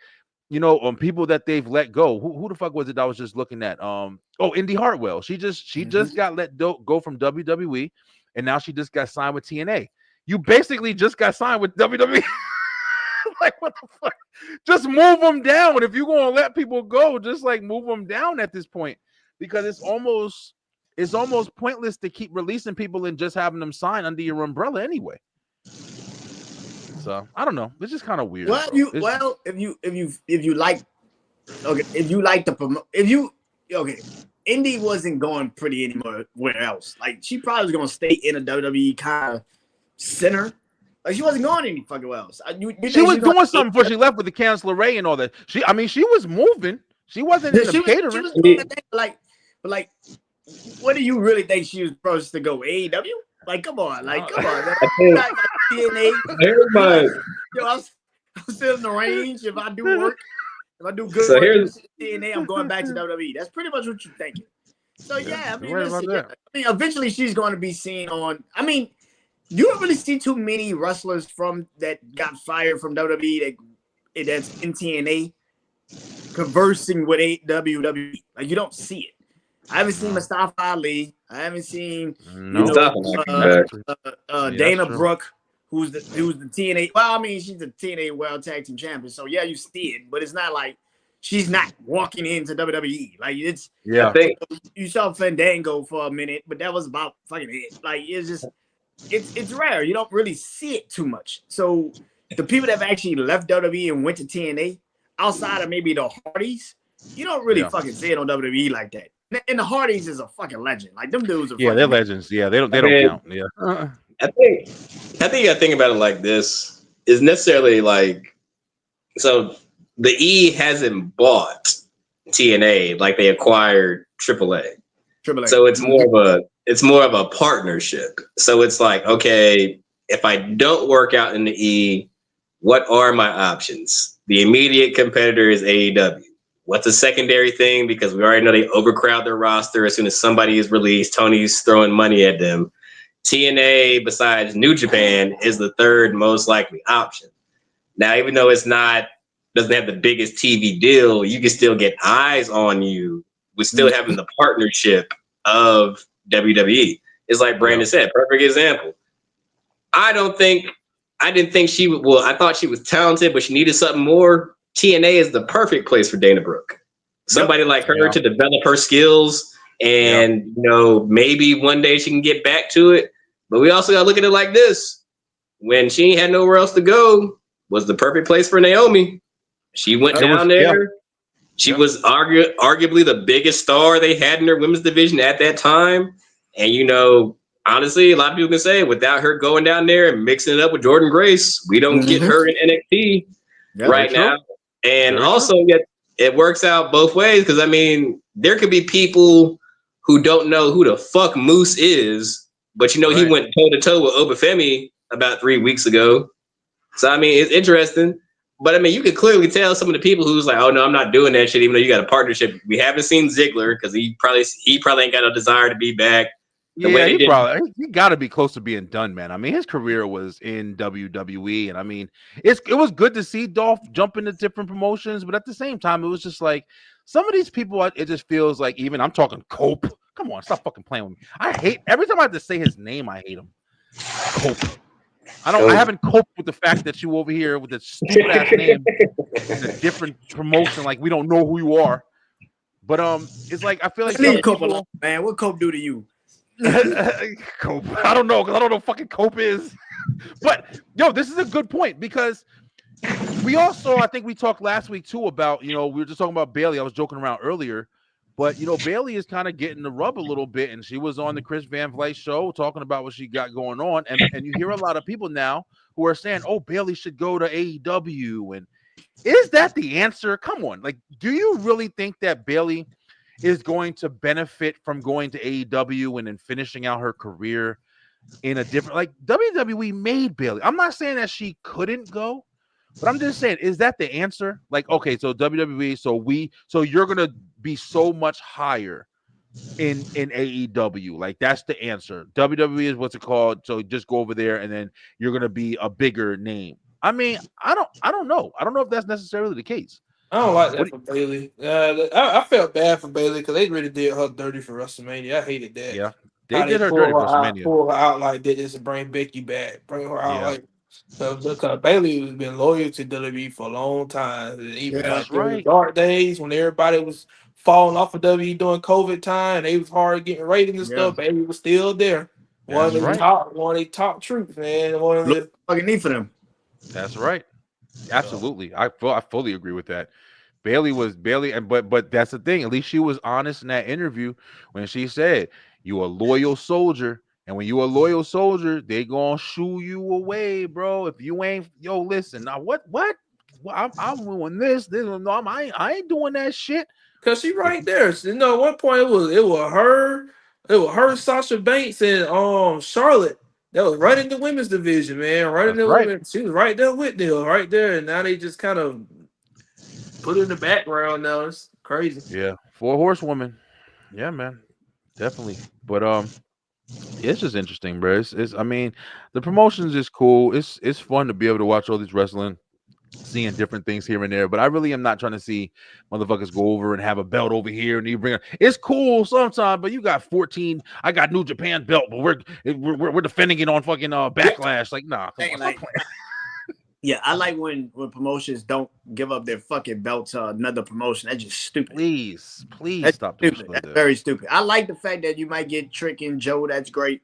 you know, people that they've let go. Who the fuck was it that I was just looking at? Indy Hartwell. She just got let go from WWE, and now she just got signed with TNA. You basically just got signed with WWE. Like, what the fuck? Just move them down. If you're gonna let people go, just like move them down at this point, because it's almost pointless to keep releasing people and just having them sign under your umbrella anyway. So I don't know. It's just kind of weird. Well, if you like Indy wasn't going pretty anywhere else. Like, she probably was gonna stay in a WWE kind of center. Like, she wasn't going any fucking else. She was doing something before she left with the Chancellor Ray and all that. She was moving. She wasn't in the catering. She was doing that thing, but what do you really think she was supposed to go? AEW? Like, come on, man. TNA. I'm still in the range. If I do work, if I do good work in TNA, I'm going back to WWE. That's pretty much what you're thinking. So yeah, eventually she's going to be seen on. I mean, you don't really see too many wrestlers from that got fired from WWE that's in TNA conversing with WWE. Like, you don't see it. I haven't seen Mustafa Ali. I haven't seen Dana Brooke, who's the TNA. Well, I mean, she's the TNA World Tag Team Champion. So yeah, you see it, but it's not like she's not walking into WWE. Like, it's I think you saw Fandango for a minute, but that was about fucking it. Like, it's just it's rare. You don't really see it too much. So the people that have actually left WWE and went to TNA, outside of maybe the Hardys, you don't really fucking see it on WWE like that. And the Hardys is a fucking legend. Like, them dudes are they're legends. Yeah, they don't count. Yeah. I think you gotta think about it like this. Is necessarily like, so the E hasn't bought TNA like they acquired AAA. So it's more of a partnership. So it's like, okay, if I don't work out in the E, what are my options? The immediate competitor is AEW. What's a secondary thing? Because we already know they overcrowd their roster. As soon as somebody is released, Tony's throwing money at them. TNA, besides New Japan, is the third most likely option. Now, even though doesn't have the biggest TV deal, you can still get eyes on you with still having the partnership of WWE. It's like Brandon said, perfect example. I didn't think she would. Well, I thought she was talented, but she needed something more. TNA is the perfect place for Dana Brooke. Somebody like her to develop her skills, and maybe one day she can get back to it. But we also gotta look at it like this: when she had nowhere else to go, was the perfect place for Naomi. She went down there. Yeah. She was arguably the biggest star they had in their women's division at that time, and honestly, a lot of people can say without her going down there and mixing it up with Jordan Grace, we don't get her in NXT right now. And also, it works out both ways because I mean, there could be people who don't know who the fuck Moose is, but you know he went toe to toe with Obafemi about 3 weeks ago. So I mean, it's interesting. But I mean, you could clearly tell some of the people who's like, "Oh no, I'm not doing that shit." Even though you got a partnership, we haven't seen Ziggler because he probably ain't got no desire to be back. Yeah, he got to be close to being done, man. I mean, his career was in WWE, and I mean, it was good to see Dolph jump into different promotions, but at the same time, it was just like some of these people. It just feels like even I'm talking Cope. Come on, stop fucking playing with me. I hate every time I have to say his name. I hate him. Cope. I haven't coped with the fact that you over here with a stupid ass name in a different promotion, like we don't know who you are. But it's like I feel like leave Cope alone, man. What Cope do to you? Cope. I don't know because I don't know what fucking Cope is. But yo, this is a good point because we also, I think we talked last week too about, we were just talking about Bayley. I was joking around earlier, but Bayley is kind of getting the rub a little bit, and she was on the Chris Van Vliet show talking about what she got going on, and you hear a lot of people now who are saying, "Oh, Bayley should go to AEW," and is that the answer? Come on, like, do you really think that Bayley is going to benefit from going to AEW and then finishing out her career in a different, like WWE made Bayley? I'm not saying that she couldn't go, but I'm just saying, is that the answer? Like, okay, so WWE, so you're gonna be so much higher in AEW. Like, that's the answer. WWE is what's it called. So just go over there and then you're gonna be a bigger name. I mean, I don't know. I don't know if that's necessarily the case. I don't like that for Bayley. I felt bad for Bayley because they really did her dirty for WrestleMania. I hated that. Yeah, they did her dirty for WrestleMania. Pull her out like that just to bring Becky back. Bring her out like. So because Bayley has been loyal to WWE for a long time. Even like the dark days when everybody was falling off of WWE during COVID time, they was hard getting ratings and stuff. Bayley was still there. One of the top troops, man. One of the fucking need for them. That's right. Absolutely. I fully agree with that. Bayley, but that's the thing. At least she was honest in that interview when she said, "You a loyal soldier. And when you a loyal soldier, they gonna shoo you away, bro. If you ain't, listen. Now what? Well, I'm doing this. No, I ain't doing that shit. Cause she right there. At one point it was her, Sasha Banks, and Charlotte. That was right in the women's division, man. Right in the women. She was right there with them, right there. And now they just kind of put it in the background now. It's crazy. Yeah, 4 horsewomen. Yeah, man, definitely. But it's just interesting, bro. It's I mean, the promotions is cool. It's fun to be able to watch all these wrestling, seeing different things here and there. But I really am not trying to see motherfuckers go over and have a belt over here and you bring it. It's cool sometimes, but you got 14. I got New Japan belt, but we're defending it on fucking Backlash. Like, nah. Yeah, I like when promotions don't give up their fucking belts to another promotion. That's just stupid. Please that's stop doing stupid. That's very stupid. I like the fact that you might get Trick and Joe. That's great.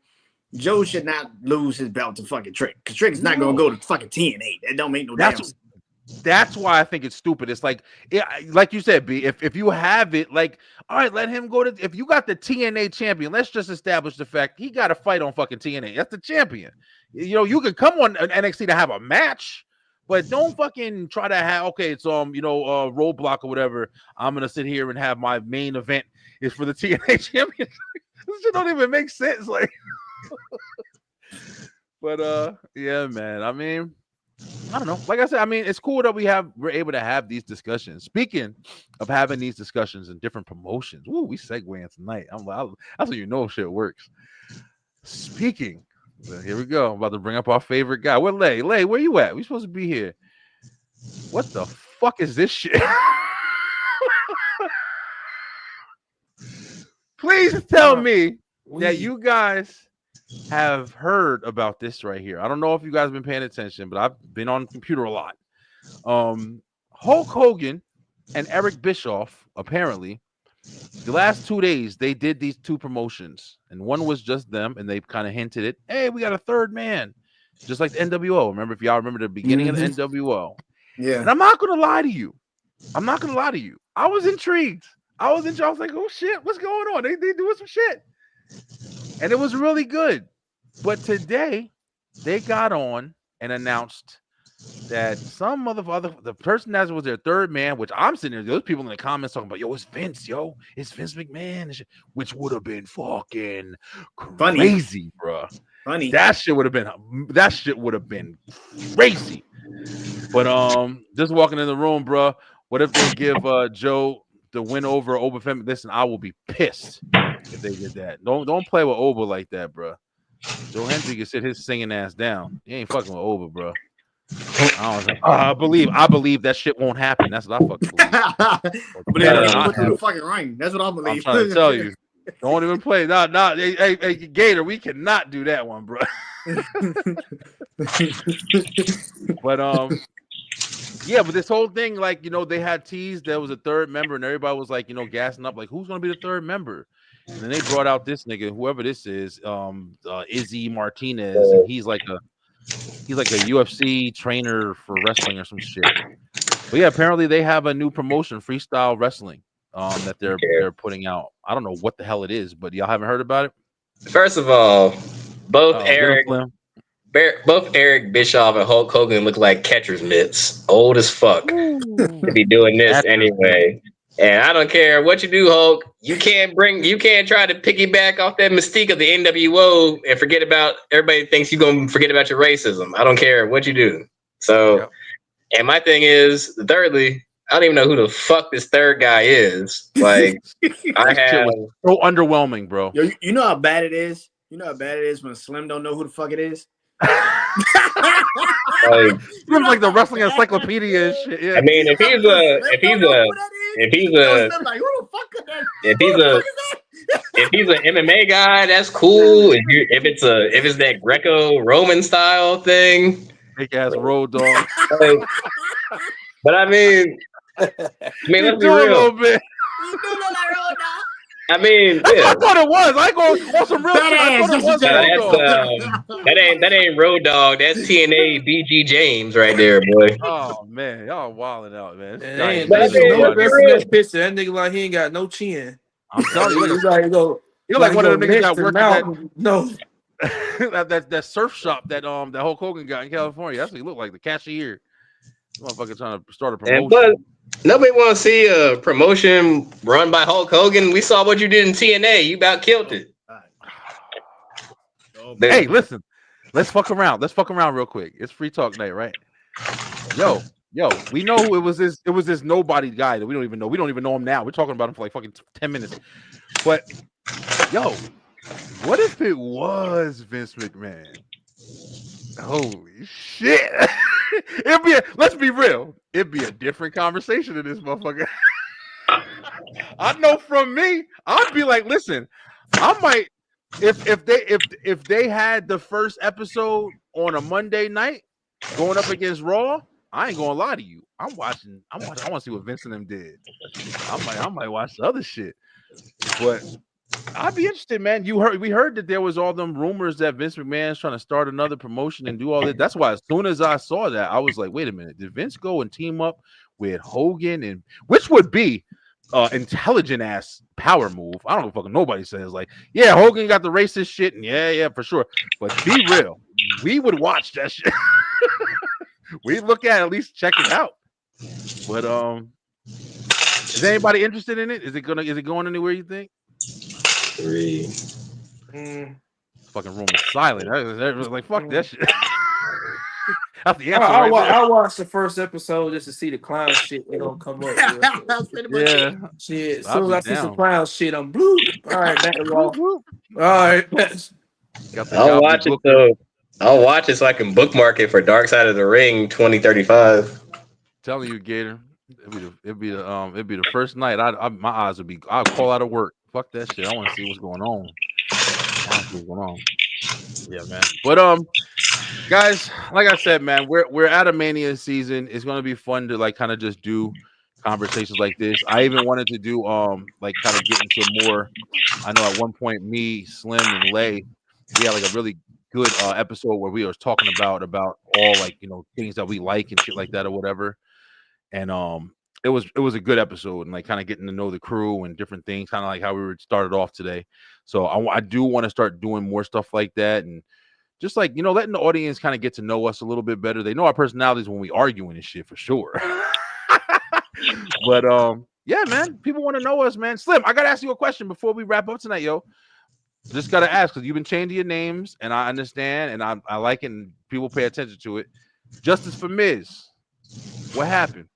Joe should not lose his belt to fucking Trick because Trick is not going to go to fucking TNA. That don't make no damn sense. That's why I think it's stupid. It's like you said, B, if you have it, like, all right, let him go to, if you got the TNA champion, let's just establish the fact he got to fight on fucking TNA. That's the champion. You can come on an NXT to have a match, but don't fucking try to have, okay, it's Roadblock or whatever. I'm gonna sit here and have my main event is for the TNA champion. This shit don't even make sense. Like, but yeah, man. I mean, I don't know. Like I said, I mean, it's cool that we're able to have these discussions. Speaking of having these discussions in different promotions, woo, we segueing tonight. That's when you know shit works. Speaking. Here we go. I'm about to bring up our favorite guy. Where Lay? Lay, where you at? We supposed to be here. What the fuck is this shit? Please tell me that you guys have heard about this right here. I don't know if you guys have been paying attention, but I've been on the computer a lot. Hulk Hogan and Eric Bischoff, apparently, the last 2 days, they did these 2 promotions, and one was just them, and they kind of hinted it. Hey, we got a third man, just like the NWO. Remember, if y'all remember the beginning of the NWO. Yeah. And I'm not going to lie to you. I was intrigued. I was like, oh, shit, what's going on? They doing some shit. and it was really good. But today they got on and announced that some motherfucker, the person that was their third man, which I'm sitting there, those people in the comments talking about, it's Vince, it's Vince McMahon, which would have been fucking crazy, bro. Funny. That shit would have been crazy. But just walking in the room, bro. What if they give Joe the win over Oba Femi? Listen, I will be pissed if they did that. Don't play with Oba like that, bro. Joe Hendry can sit his singing ass down. He ain't fucking with Oba, bro. I believe that shit won't happen. That's what I fucking believe. The fucking ring. That's what I believe. I'm trying to tell you. Don't even play. Hey, Gator, we cannot do that one, bro. But yeah, but this whole thing, like, they had teased there was a third member, and everybody was like, gassing up, like, who's gonna be the third member? And then they brought out this nigga, whoever this is, Izzy Martinez, and he's like a UFC trainer for wrestling or some shit. But yeah, apparently they have a new promotion, Freestyle Wrestling, that they're putting out. I don't know what the hell it is, but y'all haven't heard about it? First of all, both Eric Bischoff and Hulk Hogan look like catcher's mitts, old as fuck to be doing this anyway. And I don't care what you do, Hulk. You can't try to piggyback off that mystique of the NWO and forget about, everybody thinks you're going to forget about your racism. I don't care what you do. So, And my thing is, thirdly, I don't even know who the fuck this third guy is. Like, so underwhelming, bro. Yo, you know how bad it is? You know how bad it is when Slim don't know who the fuck it is? Slim's like the wrestling encyclopedia and shit. Yeah. I mean, if he's an MMA guy, that's cool. If it's that Greco-Roman style thing, big ass road dog. But I mean, let's be real. A little bit. I mean, that's what I thought it was. I go on some real shit. That ain't Road Dog. That's TNA BG James right there, boy. Oh man, y'all wilding out, man. That nigga like he ain't got no chin. I'm telling you, you're like one of the niggas that worked at that surf shop that Hulk Hogan got in California. That's what he looked like, the cashier. Motherfucker trying to start a promotion. But nobody want to see a promotion run by Hulk Hogan. We saw what you did in TNA. You about killed it. Hey, listen. Let's fuck around. Let's fuck around real quick. It's free talk night, right? Yo, we know it was this nobody guy that we don't even know. We don't even know him now. We're talking about him for like fucking 10 minutes. But yo, what if it was Vince McMahon? Holy shit. Let's be real. It'd be a different conversation in this motherfucker. I know from me, I'd be like, listen, I might if they had the first episode on a Monday night going up against Raw, I ain't gonna lie to you. I want to see what Vince and them did. I might watch the other shit. But I'd be interested, man. We heard that there was all them rumors that Vince McMahon's trying to start another promotion and do all that. That's why as soon as I saw that, I was like, wait a minute, did Vince go and team up with Hogan, and which would be intelligent ass power move? I don't know, fucking nobody says like, yeah, Hogan got the racist shit, and yeah, for sure. But be real, we would watch that shit. We look at least check it out. But is anybody interested in it? Is it going anywhere, you think? 3. Fucking room is silent. I was like, fuck that shit. That's the answer. I watched the first episode just to see the clown shit. They don't come up. Yeah. Shit. As soon as I see some clown shit, I'm blue. All right, back to Raw. All right. I'll watch it though. I'll watch it so I can bookmark it for Dark Side of the Ring 2035. Telling you, Gator, it'd be the first night. My eyes would be. I'll call out of work. Fuck that shit. I want to see what's going on. Yeah, man. But guys, like I said, man, we're at a Mania season. It's gonna be fun to like kind of just do conversations like this. I even wanted to do like kind of get into more. I know at one point me, Slim, and Lay, we had like a really good episode where we were talking about all like things that we like and shit like that or whatever. And it was a good episode, and like kind of getting to know the crew and different things, kind of like how we started off today. So I do want to start doing more stuff like that, and just like, you know, letting the audience kind of get to know us a little bit better. They know our personalities when we arguing and shit for sure. But yeah, man, people want to know us, man. Slim, I gotta ask you a question before we wrap up tonight, yo. Just gotta ask, because you've been changing your names, and I understand, and I like it, and people pay attention to it. Justice for Miz, what happened?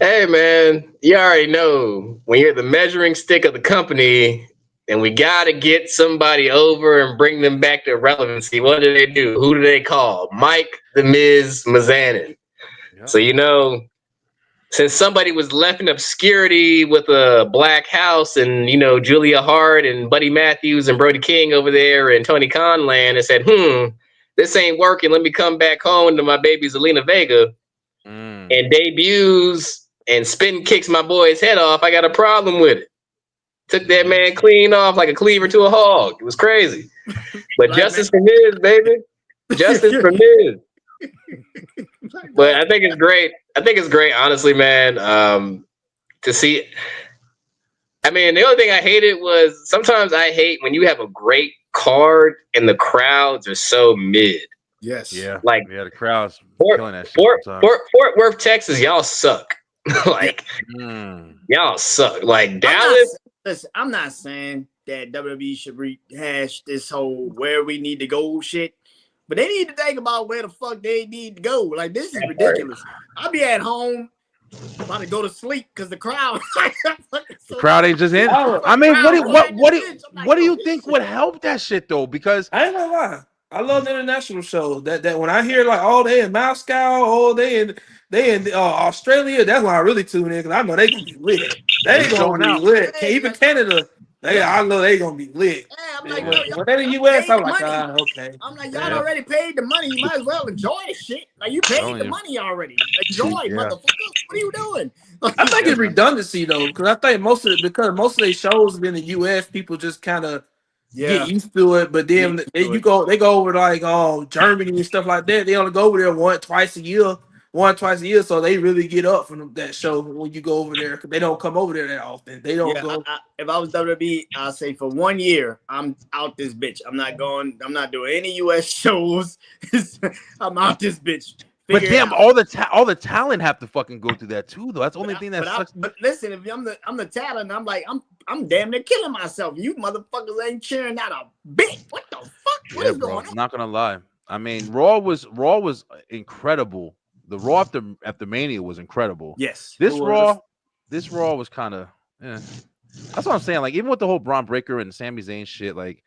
Hey, man, you already know when you're the measuring stick of the company and we got to get somebody over and bring them back to relevancy, what do they do? Who do they call? Mike the Miz Mizanin. Yep. So, you know, since somebody was left in obscurity with a Black House and, you know, Julia Hart and Buddy Matthews and Brody King over there and Tony Khan land and said, this ain't working. Let me come back home to my baby Zelina Vega and debuts and spin kicks my boy's head off. I got a problem with it. Took that man clean off like a cleaver to a hog. It was crazy. But justice for Miz, baby. Justice for Miz. But I think it's great. I think it's great, honestly, man, to see. I mean, the only thing I hated was sometimes I hate when you have a great card and the crowds are so mid. Yes. Yeah. Like, yeah, the crowd's killing that shit. Fort Worth, Texas, y'all suck. Like, y'all suck. Like, Dallas. Listen, I'm not saying that WWE should rehash this whole where we need to go shit, but they need to think about where the fuck they need to go. Like, this is ridiculous. I'll be at home about to go to sleep because the crowd. The crowd ain't just in. I mean, what do you think would help that shit though? Because I ain't gonna lie, I love the international shows. That when I hear like, oh, they in Moscow, oh, they in Australia, that's when I really tune in because I know they gonna be lit. They gonna be lit. Even Canada, I know they gonna be lit. Yeah, I'm like, when they're in the US, I'm like, okay. I'm like, y'all already paid the money. You might as well enjoy the shit. Like, you paid the money already. Enjoy, motherfucker. What are you doing? I think it's redundancy though, because I think most of their shows in the US, people just kind of get used to it. But then they go over like Germany and stuff like that. They only go over there once, twice a year. So they really get up from that show when you go over there because they don't come over there that often. They don't go. If I was WWE, I'd say for 1 year, I'm out this bitch. I'm not doing any US shows. I'm out this bitch. But damn, all the talent have to fucking go through that too, though. That's the only thing that sucks. But listen, if I'm the talent, I'm like I'm damn near killing myself. You motherfuckers ain't cheering out a bit. What the fuck? What is going on? I'm not gonna lie. I mean, Raw was incredible. The Raw after Mania was incredible. Yes. This Raw was kind of That's what I'm saying. Like, even with the whole Braun Breaker and Sami Zayn shit, like,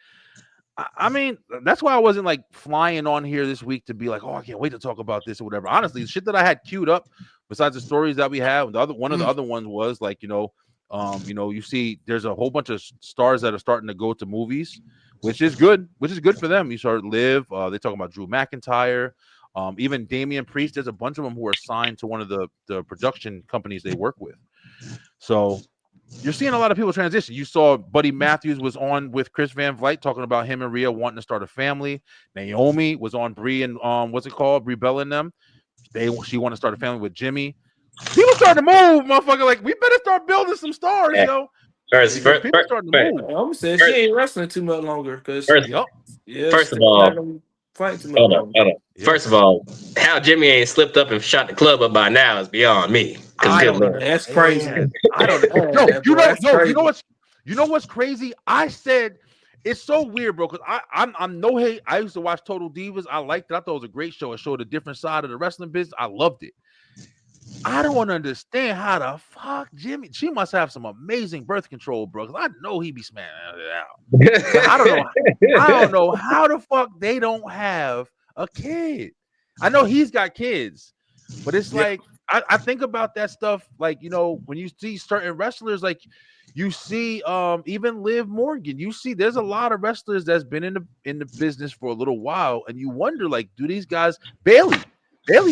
I mean, that's why I wasn't like flying on here this week to be like, oh, I can't wait to talk about this or whatever. Honestly, the shit that I had queued up, besides the stories that we have, one of the other ones was like, you see, there's a whole bunch of stars that are starting to go to movies, which is good for them. You start Live. They talking about Drew McIntyre. Even Damian Priest, there's a bunch of them who are signed to one of the production companies they work with. So you're seeing a lot of people transition. You saw Buddy Matthews was on with Chris Van Vliet talking about him and Rhea wanting to start a family. Naomi was on Brie and Brie Bella and them. She wanted to start a family with Jimmy. People starting to move, motherfucker. Like, we better start building some stars, yo. People starting to move. I'm saying she ain't wrestling too much longer because first of all. Hold on. First of all, how Jimmy ain't slipped up and shot the club up by now is beyond me. That's crazy. I don't know. You know what's crazy? I said it's so weird, bro. Because I'm no hate. I used to watch Total Divas. I liked it. I thought it was a great show. It showed a different side of the wrestling business. I loved it. I don't understand how the fuck Jimmy. She must have some amazing birth control, bro. Because I know he be smashing it out. I don't know how the fuck they don't have a kid. I know he's got kids, but it's like I think about that stuff. Like, when you see certain wrestlers, like you see even Liv Morgan. You see there's a lot of wrestlers that's been in the business for a little while, and you wonder, like, do these guys Bailey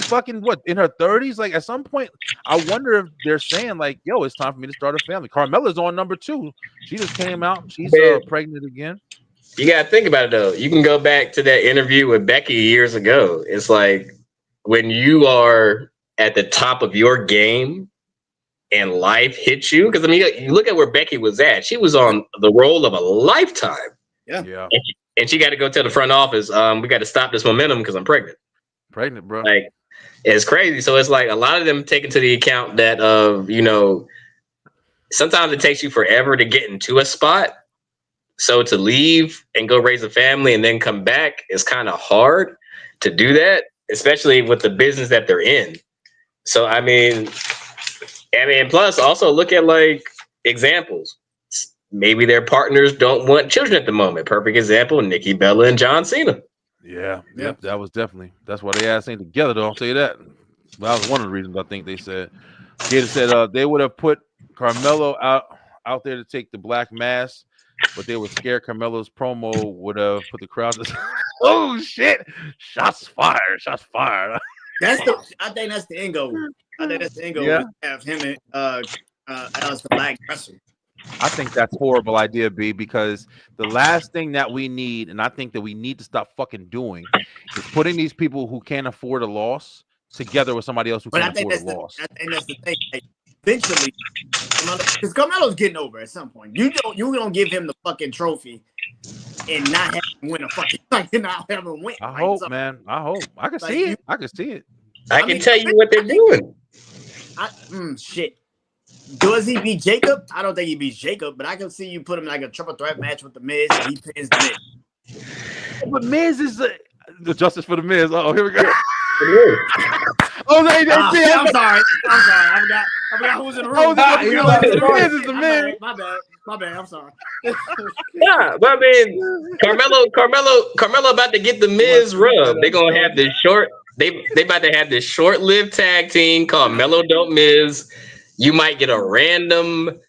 fucking in her 30s? Like, at some point, I wonder if they're saying like, yo, it's time for me to start a family. Carmella's on number 2. She just came out. She's pregnant again. You got to think about it, though. You can go back to that interview with Becky years ago. It's like when you are at the top of your game and life hits you, because I mean, you look at where Becky was at. She was on the roll of a lifetime. Yeah. And she got to go tell the front office, we got to stop this momentum because I'm pregnant. Pregnant, bro. Like, it's crazy. So it's like a lot of them take into the account that sometimes it takes you forever to get into a spot. So to leave and go raise a family and then come back is kind of hard to do that, especially with the business that they're in. So I mean, plus also look at like examples. Maybe their partners don't want children at the moment. Perfect example: Nikki Bella and John Cena. Yeah. Yep. That's why they ass ain't together, though. I'll tell you that. Well, that was one of the reasons I think they said. Gator said they would have put Carmelo out there to take the black mass, but they were scared Carmelo's promo would have put the crowd to oh shit! Shots fired! Shots fired! I think that's the end goal. Yeah. To have him and Aleister Black wrestle. I think that's a horrible idea, B, because the last thing that we need, and I think that we need to stop fucking doing, is putting these people who can't afford a loss together with somebody else who can't afford a loss. I think that's the thing. Like, eventually, because Carmelo's getting over at some point. You don't give him the fucking trophy and not have him win a fucking not have him win. I hope, man. I hope. I can see it. I can see it. I can tell you what they're doing. Shit. Does he beat Jacob? I don't think he beats Jacob, but I can see you put him in like a triple threat match with the Miz and he pins the Miz. But Miz is the justice for the Miz. Oh, here we go. Oh, no, I'm sorry. I forgot who was in the room. The Miz is the Miz. My bad. I'm sorry. Yeah, but I mean, Carmelo about to get the Miz rub. They're gonna have this short. They about to have this short-lived tag team called Melo Dope Miz. You might get a random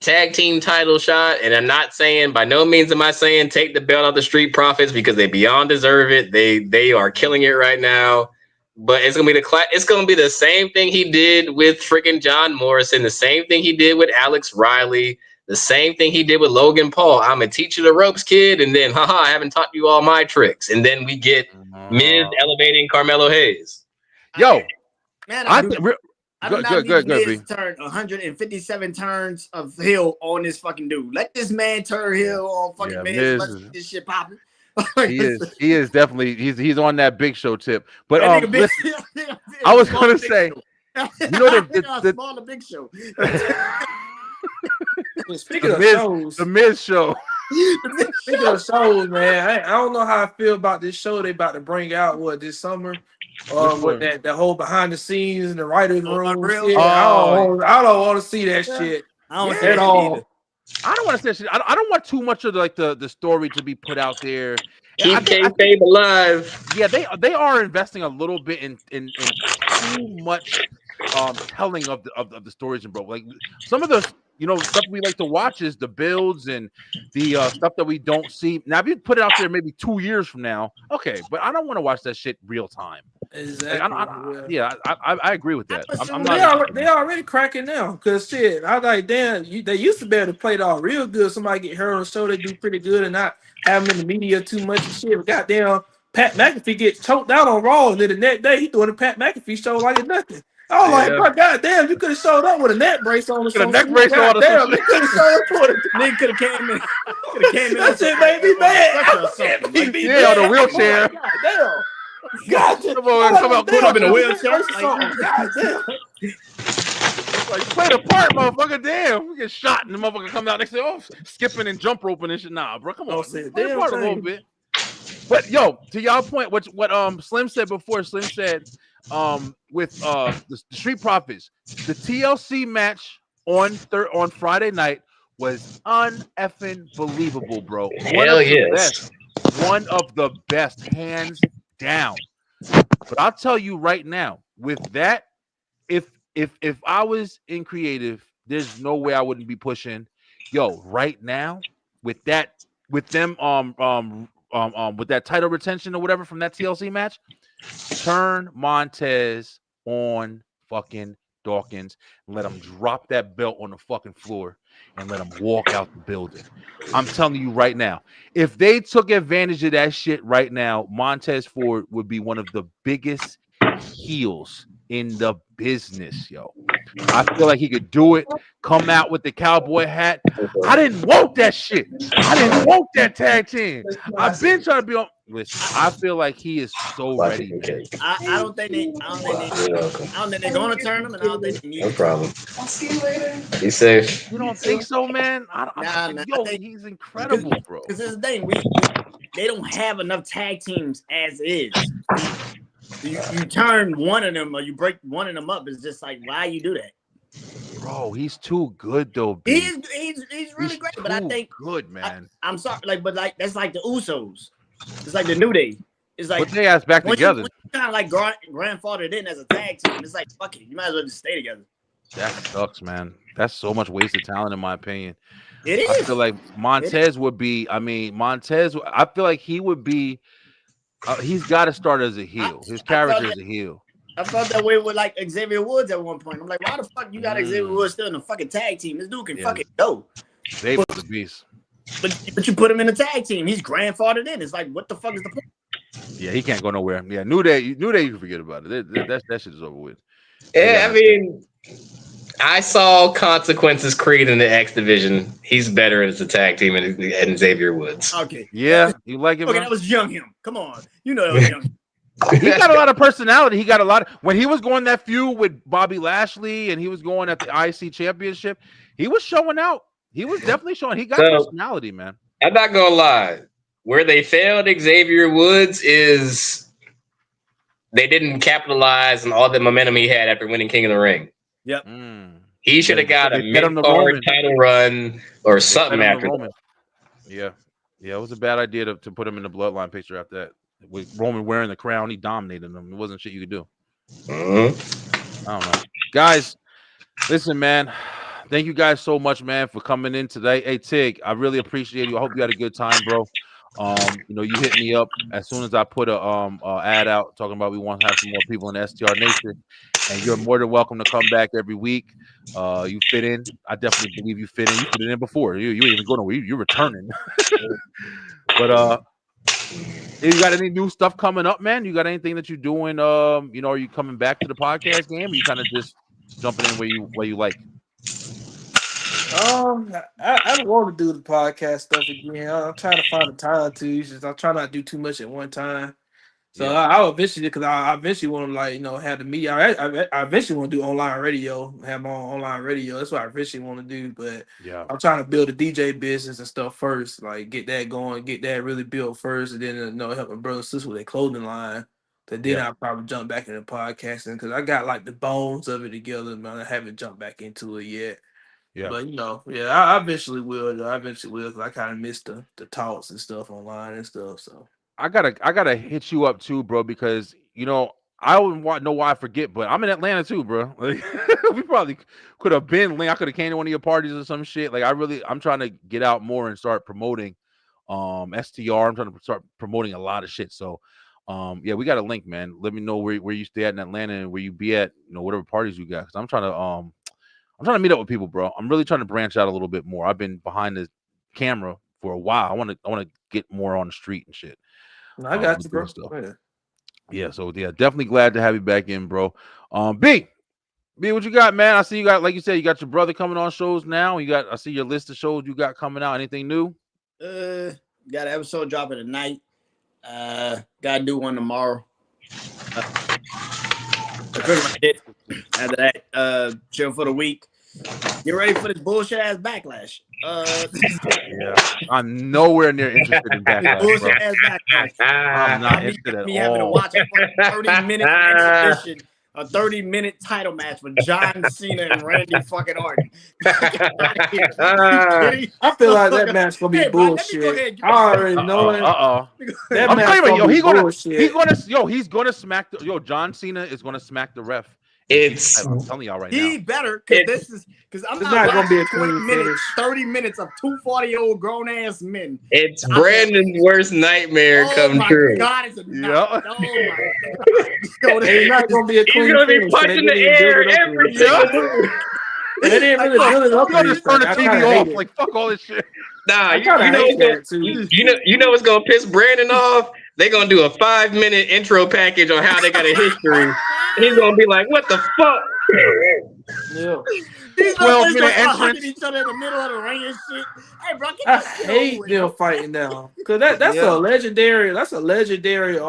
tag team title shot, and I'm not saying, by no means am I saying take the belt off the Street Profits, because they beyond deserve it. They are killing it right now. But it's gonna be the same thing he did with freaking John Morrison, the same thing he did with Alex Riley, the same thing he did with Logan Paul. I'm gonna teach you the ropes, kid, and then I haven't taught you all my tricks. And then we get Miz elevating Carmelo Hayes. Yo, man, I good. Miz turn 157 turns of heel on this fucking dude. Let this man turn heel on fucking Miz. Let's get this shit popping. He is definitely he's on that Big Show tip. But listen, I was gonna say, you know the Big Show. Speaking of shows, the Miz show. Speaking of shows, man, I don't know how I feel about this show they about to bring out this summer. With that whole behind the scenes and the writers' room. I don't want to see that shit at all. I don't want to say shit. I don't want too much of the story to be put out there. Keep kayfabe alive. Yeah, they are investing a little bit in too much telling of the stories, and bro, like some of the stuff we like to watch is the builds and the stuff that we don't see. Now, if you put it out there maybe 2 years from now, okay, but I don't want to watch that shit real time. Exactly. I agree with that. They already cracking now, because shit, I was like, damn, they used to be able to play it all real good. Somebody get hurt on the show, they do pretty good and not have them in the media too much and shit. But goddamn, Pat McAfee gets choked out on Raw, and then the next day he doing a Pat McAfee show like it's nothing. I was like, bro, goddamn, you could have showed up with a neck brace on or something. Neck brace on or something. You could have showed up with it. Nigga could have came in. That shit made me mad. On the wheelchair. Goddamn. Gotcha. Come out in a wheelchair. Goddamn. Like, play the part, motherfucker. Damn, we get shot and the motherfucker come out next to skipping and jump roping and shit. Nah, bro, come on. Play the part a little bit. But yo, to y'all point, what Slim said before. Slim said, with the Street Profits, the TLC match on Friday night was uneffing believable, bro. Hell yes. One of the best, hands down. But I'll tell you right now, with that, if I was in creative, there's no way I wouldn't be pushing. Yo, right now, with them with that title retention or whatever from that TLC match, turn Montez on fucking Dawkins and let him drop that belt on the fucking floor and let him walk out the building. I'm telling you right now, if they took advantage of that shit right now, Montez Ford would be one of the biggest heels in the business, yo. I feel like he could do it. Come out with the cowboy hat. I didn't want that shit. I didn't want that tag team. I've been trying to be on. Listen, I feel like he is so ready, man. I don't think they're gonna turn him, and I don't think they need. No problem. I'll see you later. Be safe. You don't think so, man? He's incredible, bro. Because this is the thing, they don't have enough tag teams as is. You turn one of them or you break one of them up. It's just like, why you do that? Bro, he's too good though. He's really great, but I think good, man. I'm sorry, that's like the Usos. It's like the New Day. It's like put their ass back together. You kind of like grandfathered in as a tag team. It's like, fuck it, you might as well just stay together. That sucks, man. That's so much wasted talent, in my opinion. It is. I feel like Montez would be. I feel like he would be. He's got to start as a heel. His character is a heel. I felt that way with like Xavier Woods at one point. I'm like, why the fuck you got Xavier Woods still in the fucking tag team? This dude can fucking go. Xavier's the beast. But you put him in the tag team. He's grandfathered in. It's like, what the fuck is the point? Yeah, he can't go nowhere. Yeah, New Day, you can forget about it. That shit is over with. Yeah, I mean, I saw Consequences Creed in the X division. He's better as a tag team than Xavier Woods. Okay. Yeah, you like it? Okay, that was young him. Come on, you know that was young. He got a lot of personality. He got a lot when he was going that feud with Bobby Lashley and he was going at the IC championship. He was showing out. He was definitely showing. He got personality, man. I'm not gonna lie. Where they failed Xavier Woods is they didn't capitalize on all the momentum he had after winning King of the Ring. Yep. He should have got a mid-card title run or something after that. Yeah. Yeah, it was a bad idea to put him in the bloodline picture after that. With Roman wearing the crown, he dominated him. It wasn't shit you could do. I don't know. Guys, listen, man. Thank you guys so much, man, for coming in today. Hey, Tig, I really appreciate you. I hope you had a good time, bro. You hit me up as soon as I put a ad out talking about we want to have some more people in the STR Nation, and you're more than welcome to come back every week. You fit in. I definitely believe you fit in. You fit in before. You ain't even going nowhere. You're returning. But you got any new stuff coming up, man? You got anything that you're doing? Are you coming back to the podcast game? Or you kind of just jumping in where you like? I want to do the podcast stuff again. I'm trying to find the time to. I'm trying not to do too much at one time. So I'll eventually, because I eventually want to have the media. I eventually want to do online radio, have my own online radio. That's what I eventually want to do. But I'm trying to build a DJ business and stuff first, like get that going, get that really built first, and then help my brother and sister with their clothing line. Then I'll probably jump back into podcasting because I got like the bones of it together, man. I haven't jumped back into it yet. Yeah. But I eventually will. I eventually will because I kind of missed the talks and stuff online and stuff. So I gotta hit you up too, bro, because I wouldn't know why I forget, but I'm in Atlanta too, bro. Like, we probably could have been. I could have came to one of your parties or some shit. Like I'm trying to get out more and start promoting STR. I'm trying to start promoting a lot of shit. So we got a link, man. Let me know where you stay at in Atlanta and where you be at, whatever parties you got. Because I'm trying to meet up with people, bro. I'm really trying to branch out a little bit more. I've been behind the camera for a while. I want to get more on the street and shit. I got you, bro. Yeah, so definitely glad to have you back in, bro. B, what you got, man? I see you got, like you said, you got your brother coming on shows now. I see your list of shows you got coming out. Anything new? Got an episode dropping tonight. Gotta do one tomorrow. After that, chill for the week. Get ready for this bullshit ass backlash. I'm nowhere near interested in backlash. Bullshit ass backlash. I'm not interested at all. Having to watch a 30-minute exhibition, a 30-minute title match with John Cena and Randy fucking Orton. I feel like that match gonna be bullshit. I already know it. That match gonna be bullshit. He's gonna smack John Cena is gonna smack the ref. I'm telling y'all right now. He better because I'm not gonna be a 30 minutes of 2 40-year-old grown ass men. It's Brandon's worst nightmare come true. Oh my God, it's a night. Oh my God. It's not gonna be a clean He's gonna be punching the air every time. They didn't really build it up. I'm gonna just turn the TV off. Like fuck all this shit. Nah, I kind of hate that too. you know what's gonna piss Brandon off? They're gonna do a 5-minute intro package on how they got a history. He's gonna be like, "What the fuck?" Yeah. These 12-minute entrance. hugging each other in the middle of the ring and shit. Hey, bro, I hate them fighting now because that's a legendary. That's a legendary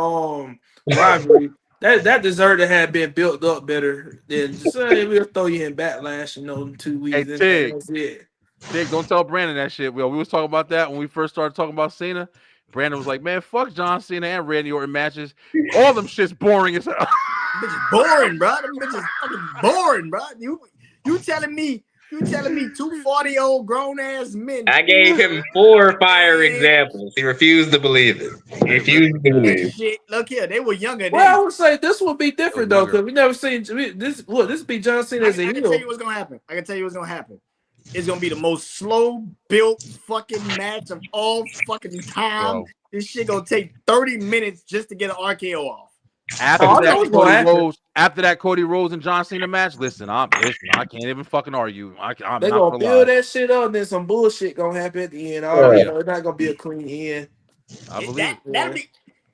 rivalry. That deserved to have been built up better than just we'll throw you in Backlash, in 2 weeks. Hey, Tig. That's it. Tig, don't tell Brandon that shit. We was talking about that when we first started talking about Cena. Brandon was like, "Man, fuck John Cena and Randy Orton matches. All them shit's boring as hell." Bitches boring, bro. Them bitches fucking boring, bro. You telling me 2 40-year-old grown ass men? I gave him 4 fire examples. He refused to believe it. He refused to believe. Shit, look here, they were younger. Well, I would say this would be different though, because we never seen this. Look, this would be John Cena as a heel. I can tell you what's gonna happen. It's gonna be the most slow built fucking match of all fucking time. Bro. This shit gonna take 30 minutes just to get an RKO off. After that Cody Rhodes and John Cena match, listen, I can't even fucking argue. They're gonna build that shit up, and then some bullshit gonna happen at the end. It's not gonna be a clean end. I believe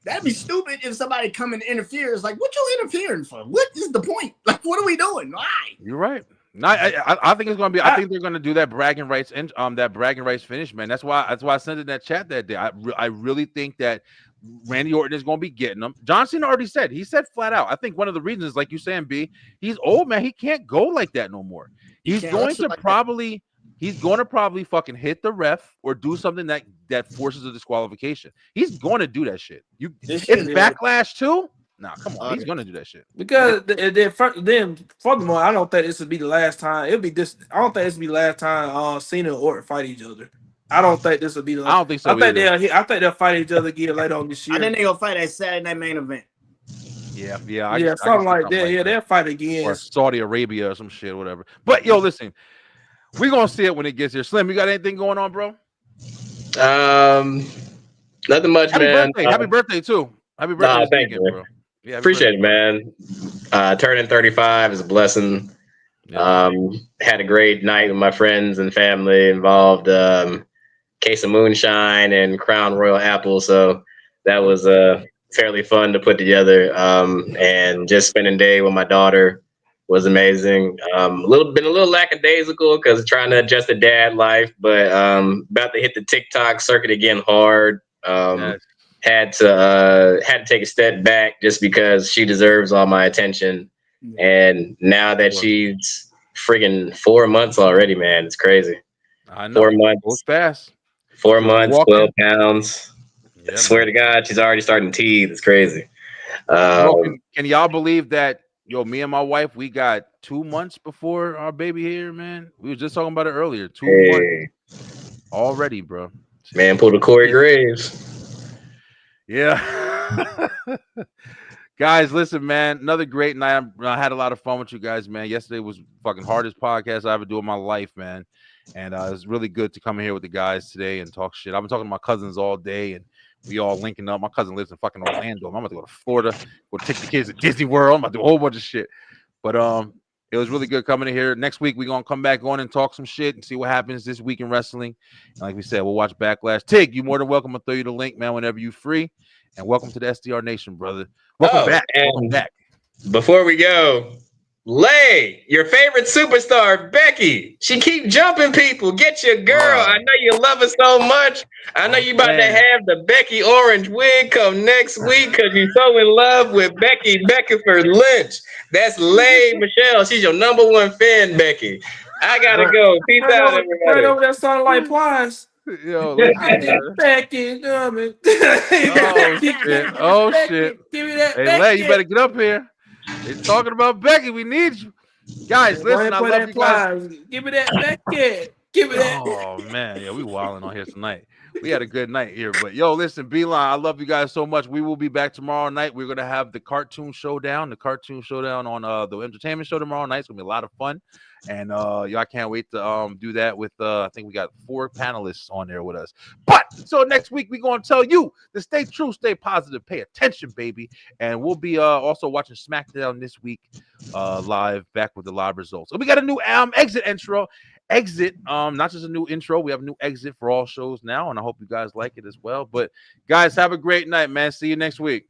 that'd be stupid if somebody come and interferes. Like, what you interfering for? What is the point? Like, what are we doing? Why? You're right. No, I think it's gonna be. I think they're gonna do that bragging rights and that bragging rights finish, man. That's why I sent in that chat that day. I really think that Randy Orton is going to be getting them. John Cena already said. He said flat out. I think one of the reasons, like you saying, B, he's old, man. He can't go like that no more. He's going to probably fucking hit the ref or do something that forces a disqualification. He's going to do that shit. It's Backlash too. Nah, come on. He's gonna do that shit. Because then furthermore, I don't think this would be the last time. It'll be this. I don't think this will be the last time Cena and Orton fight each other. I don't think this will be the last. I don't think so. I think they'll fight each other again later on this year. I think they're gonna fight that Saturday Night Main Event. Something like that. They'll fight again. Or Saudi Arabia or some shit, or whatever. But yo, listen, we're gonna see it when it gets here. Slim, you got anything going on, bro? Nothing much, man. Happy birthday too. Happy birthday, thank you, bro. Yeah, appreciate it, man. Turning 35 is a blessing. Yeah. Had a great night with my friends and family involved. Case of moonshine and Crown Royal apple. So that was fairly fun to put together. And just spending day with my daughter was amazing. Been a little lackadaisical because trying to adjust the dad life, but about to hit the TikTok circuit again hard. Had to take a step back just because she deserves all my attention. And now that she's friggin' 4 months already, man, it's crazy. I know. 4 months. Goes fast. 4 months, 12 pounds. Yeah, I swear to God, she's already starting to teeth. It's crazy. Can y'all believe that, me and my wife, we got 2 months before our baby here, man? We were just talking about it earlier. 2 months already, bro. Man, pull the Corey Graves. Yeah. Guys, listen, man, another great night. I had a lot of fun with you guys, man. Yesterday was fucking hardest podcast I ever do in my life, man. And it was really good to come in here with the guys today and talk shit. I've been talking to my cousins all day, and we all linking up. My cousin lives in fucking Orlando. I'm about to go to Florida, go take the kids to Disney World. I'm about to do a whole bunch of shit. But it was really good coming in here. Next week, we're going to come back on and talk some shit and see what happens this week in wrestling. And like we said, we'll watch Backlash. Tig, you're more than welcome. I'll throw you the link, man, whenever you're free. And welcome to the SDR Nation, brother. Welcome back. Welcome back. Before we go, Lay, your favorite superstar, Becky. She keep jumping people. Get your girl. I know you love her so much. I know you about to have the Becky orange wig come next week because you're so in love with Becky Beckford Lynch. That's Lay Michelle. She's your #1 fan, Becky. I gotta go. Peace out, everybody. Right over that song like Plies. Yo, Becky, oh shit! Give me that. Hey, Lay, you better get up here. They're talking about Becky. We need you, guys. Listen, I love you guys. Give me that Becky. Give me that. Oh man, yeah, we wilding on here tonight. We had a good night here, but yo, listen, Beeline, I love you guys so much. We will be back tomorrow night. We're gonna have the cartoon showdown on the entertainment show tomorrow night. It's gonna be a lot of fun. And y'all can't wait to do that with I think we got 4 panelists on there with us. But so next week we're gonna tell you to stay true, stay positive, pay attention, baby. And we'll be also watching SmackDown this week live, back with the live results. So we got a new exit intro, exit. Not just a new intro. We have a new exit for all shows now, and I hope you guys like it as well. But guys, have a great night, man. See you next week.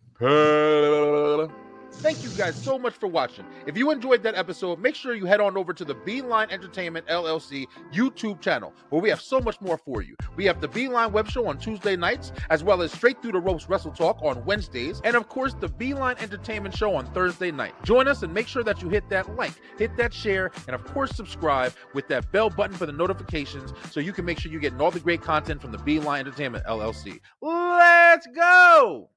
Thank you guys so much for watching. If you enjoyed that episode, make sure you head on over to the Beeline Entertainment LLC YouTube channel, where we have so much more for you. We have the Beeline Web Show on Tuesday nights, as well as Straight Through the Ropes Wrestle Talk on Wednesdays, and of course, the Beeline Entertainment Show on Thursday night. Join us and make sure that you hit that like, hit that share, and of course, subscribe with that bell button for the notifications so you can make sure you're getting all the great content from the Beeline Entertainment LLC. Let's go!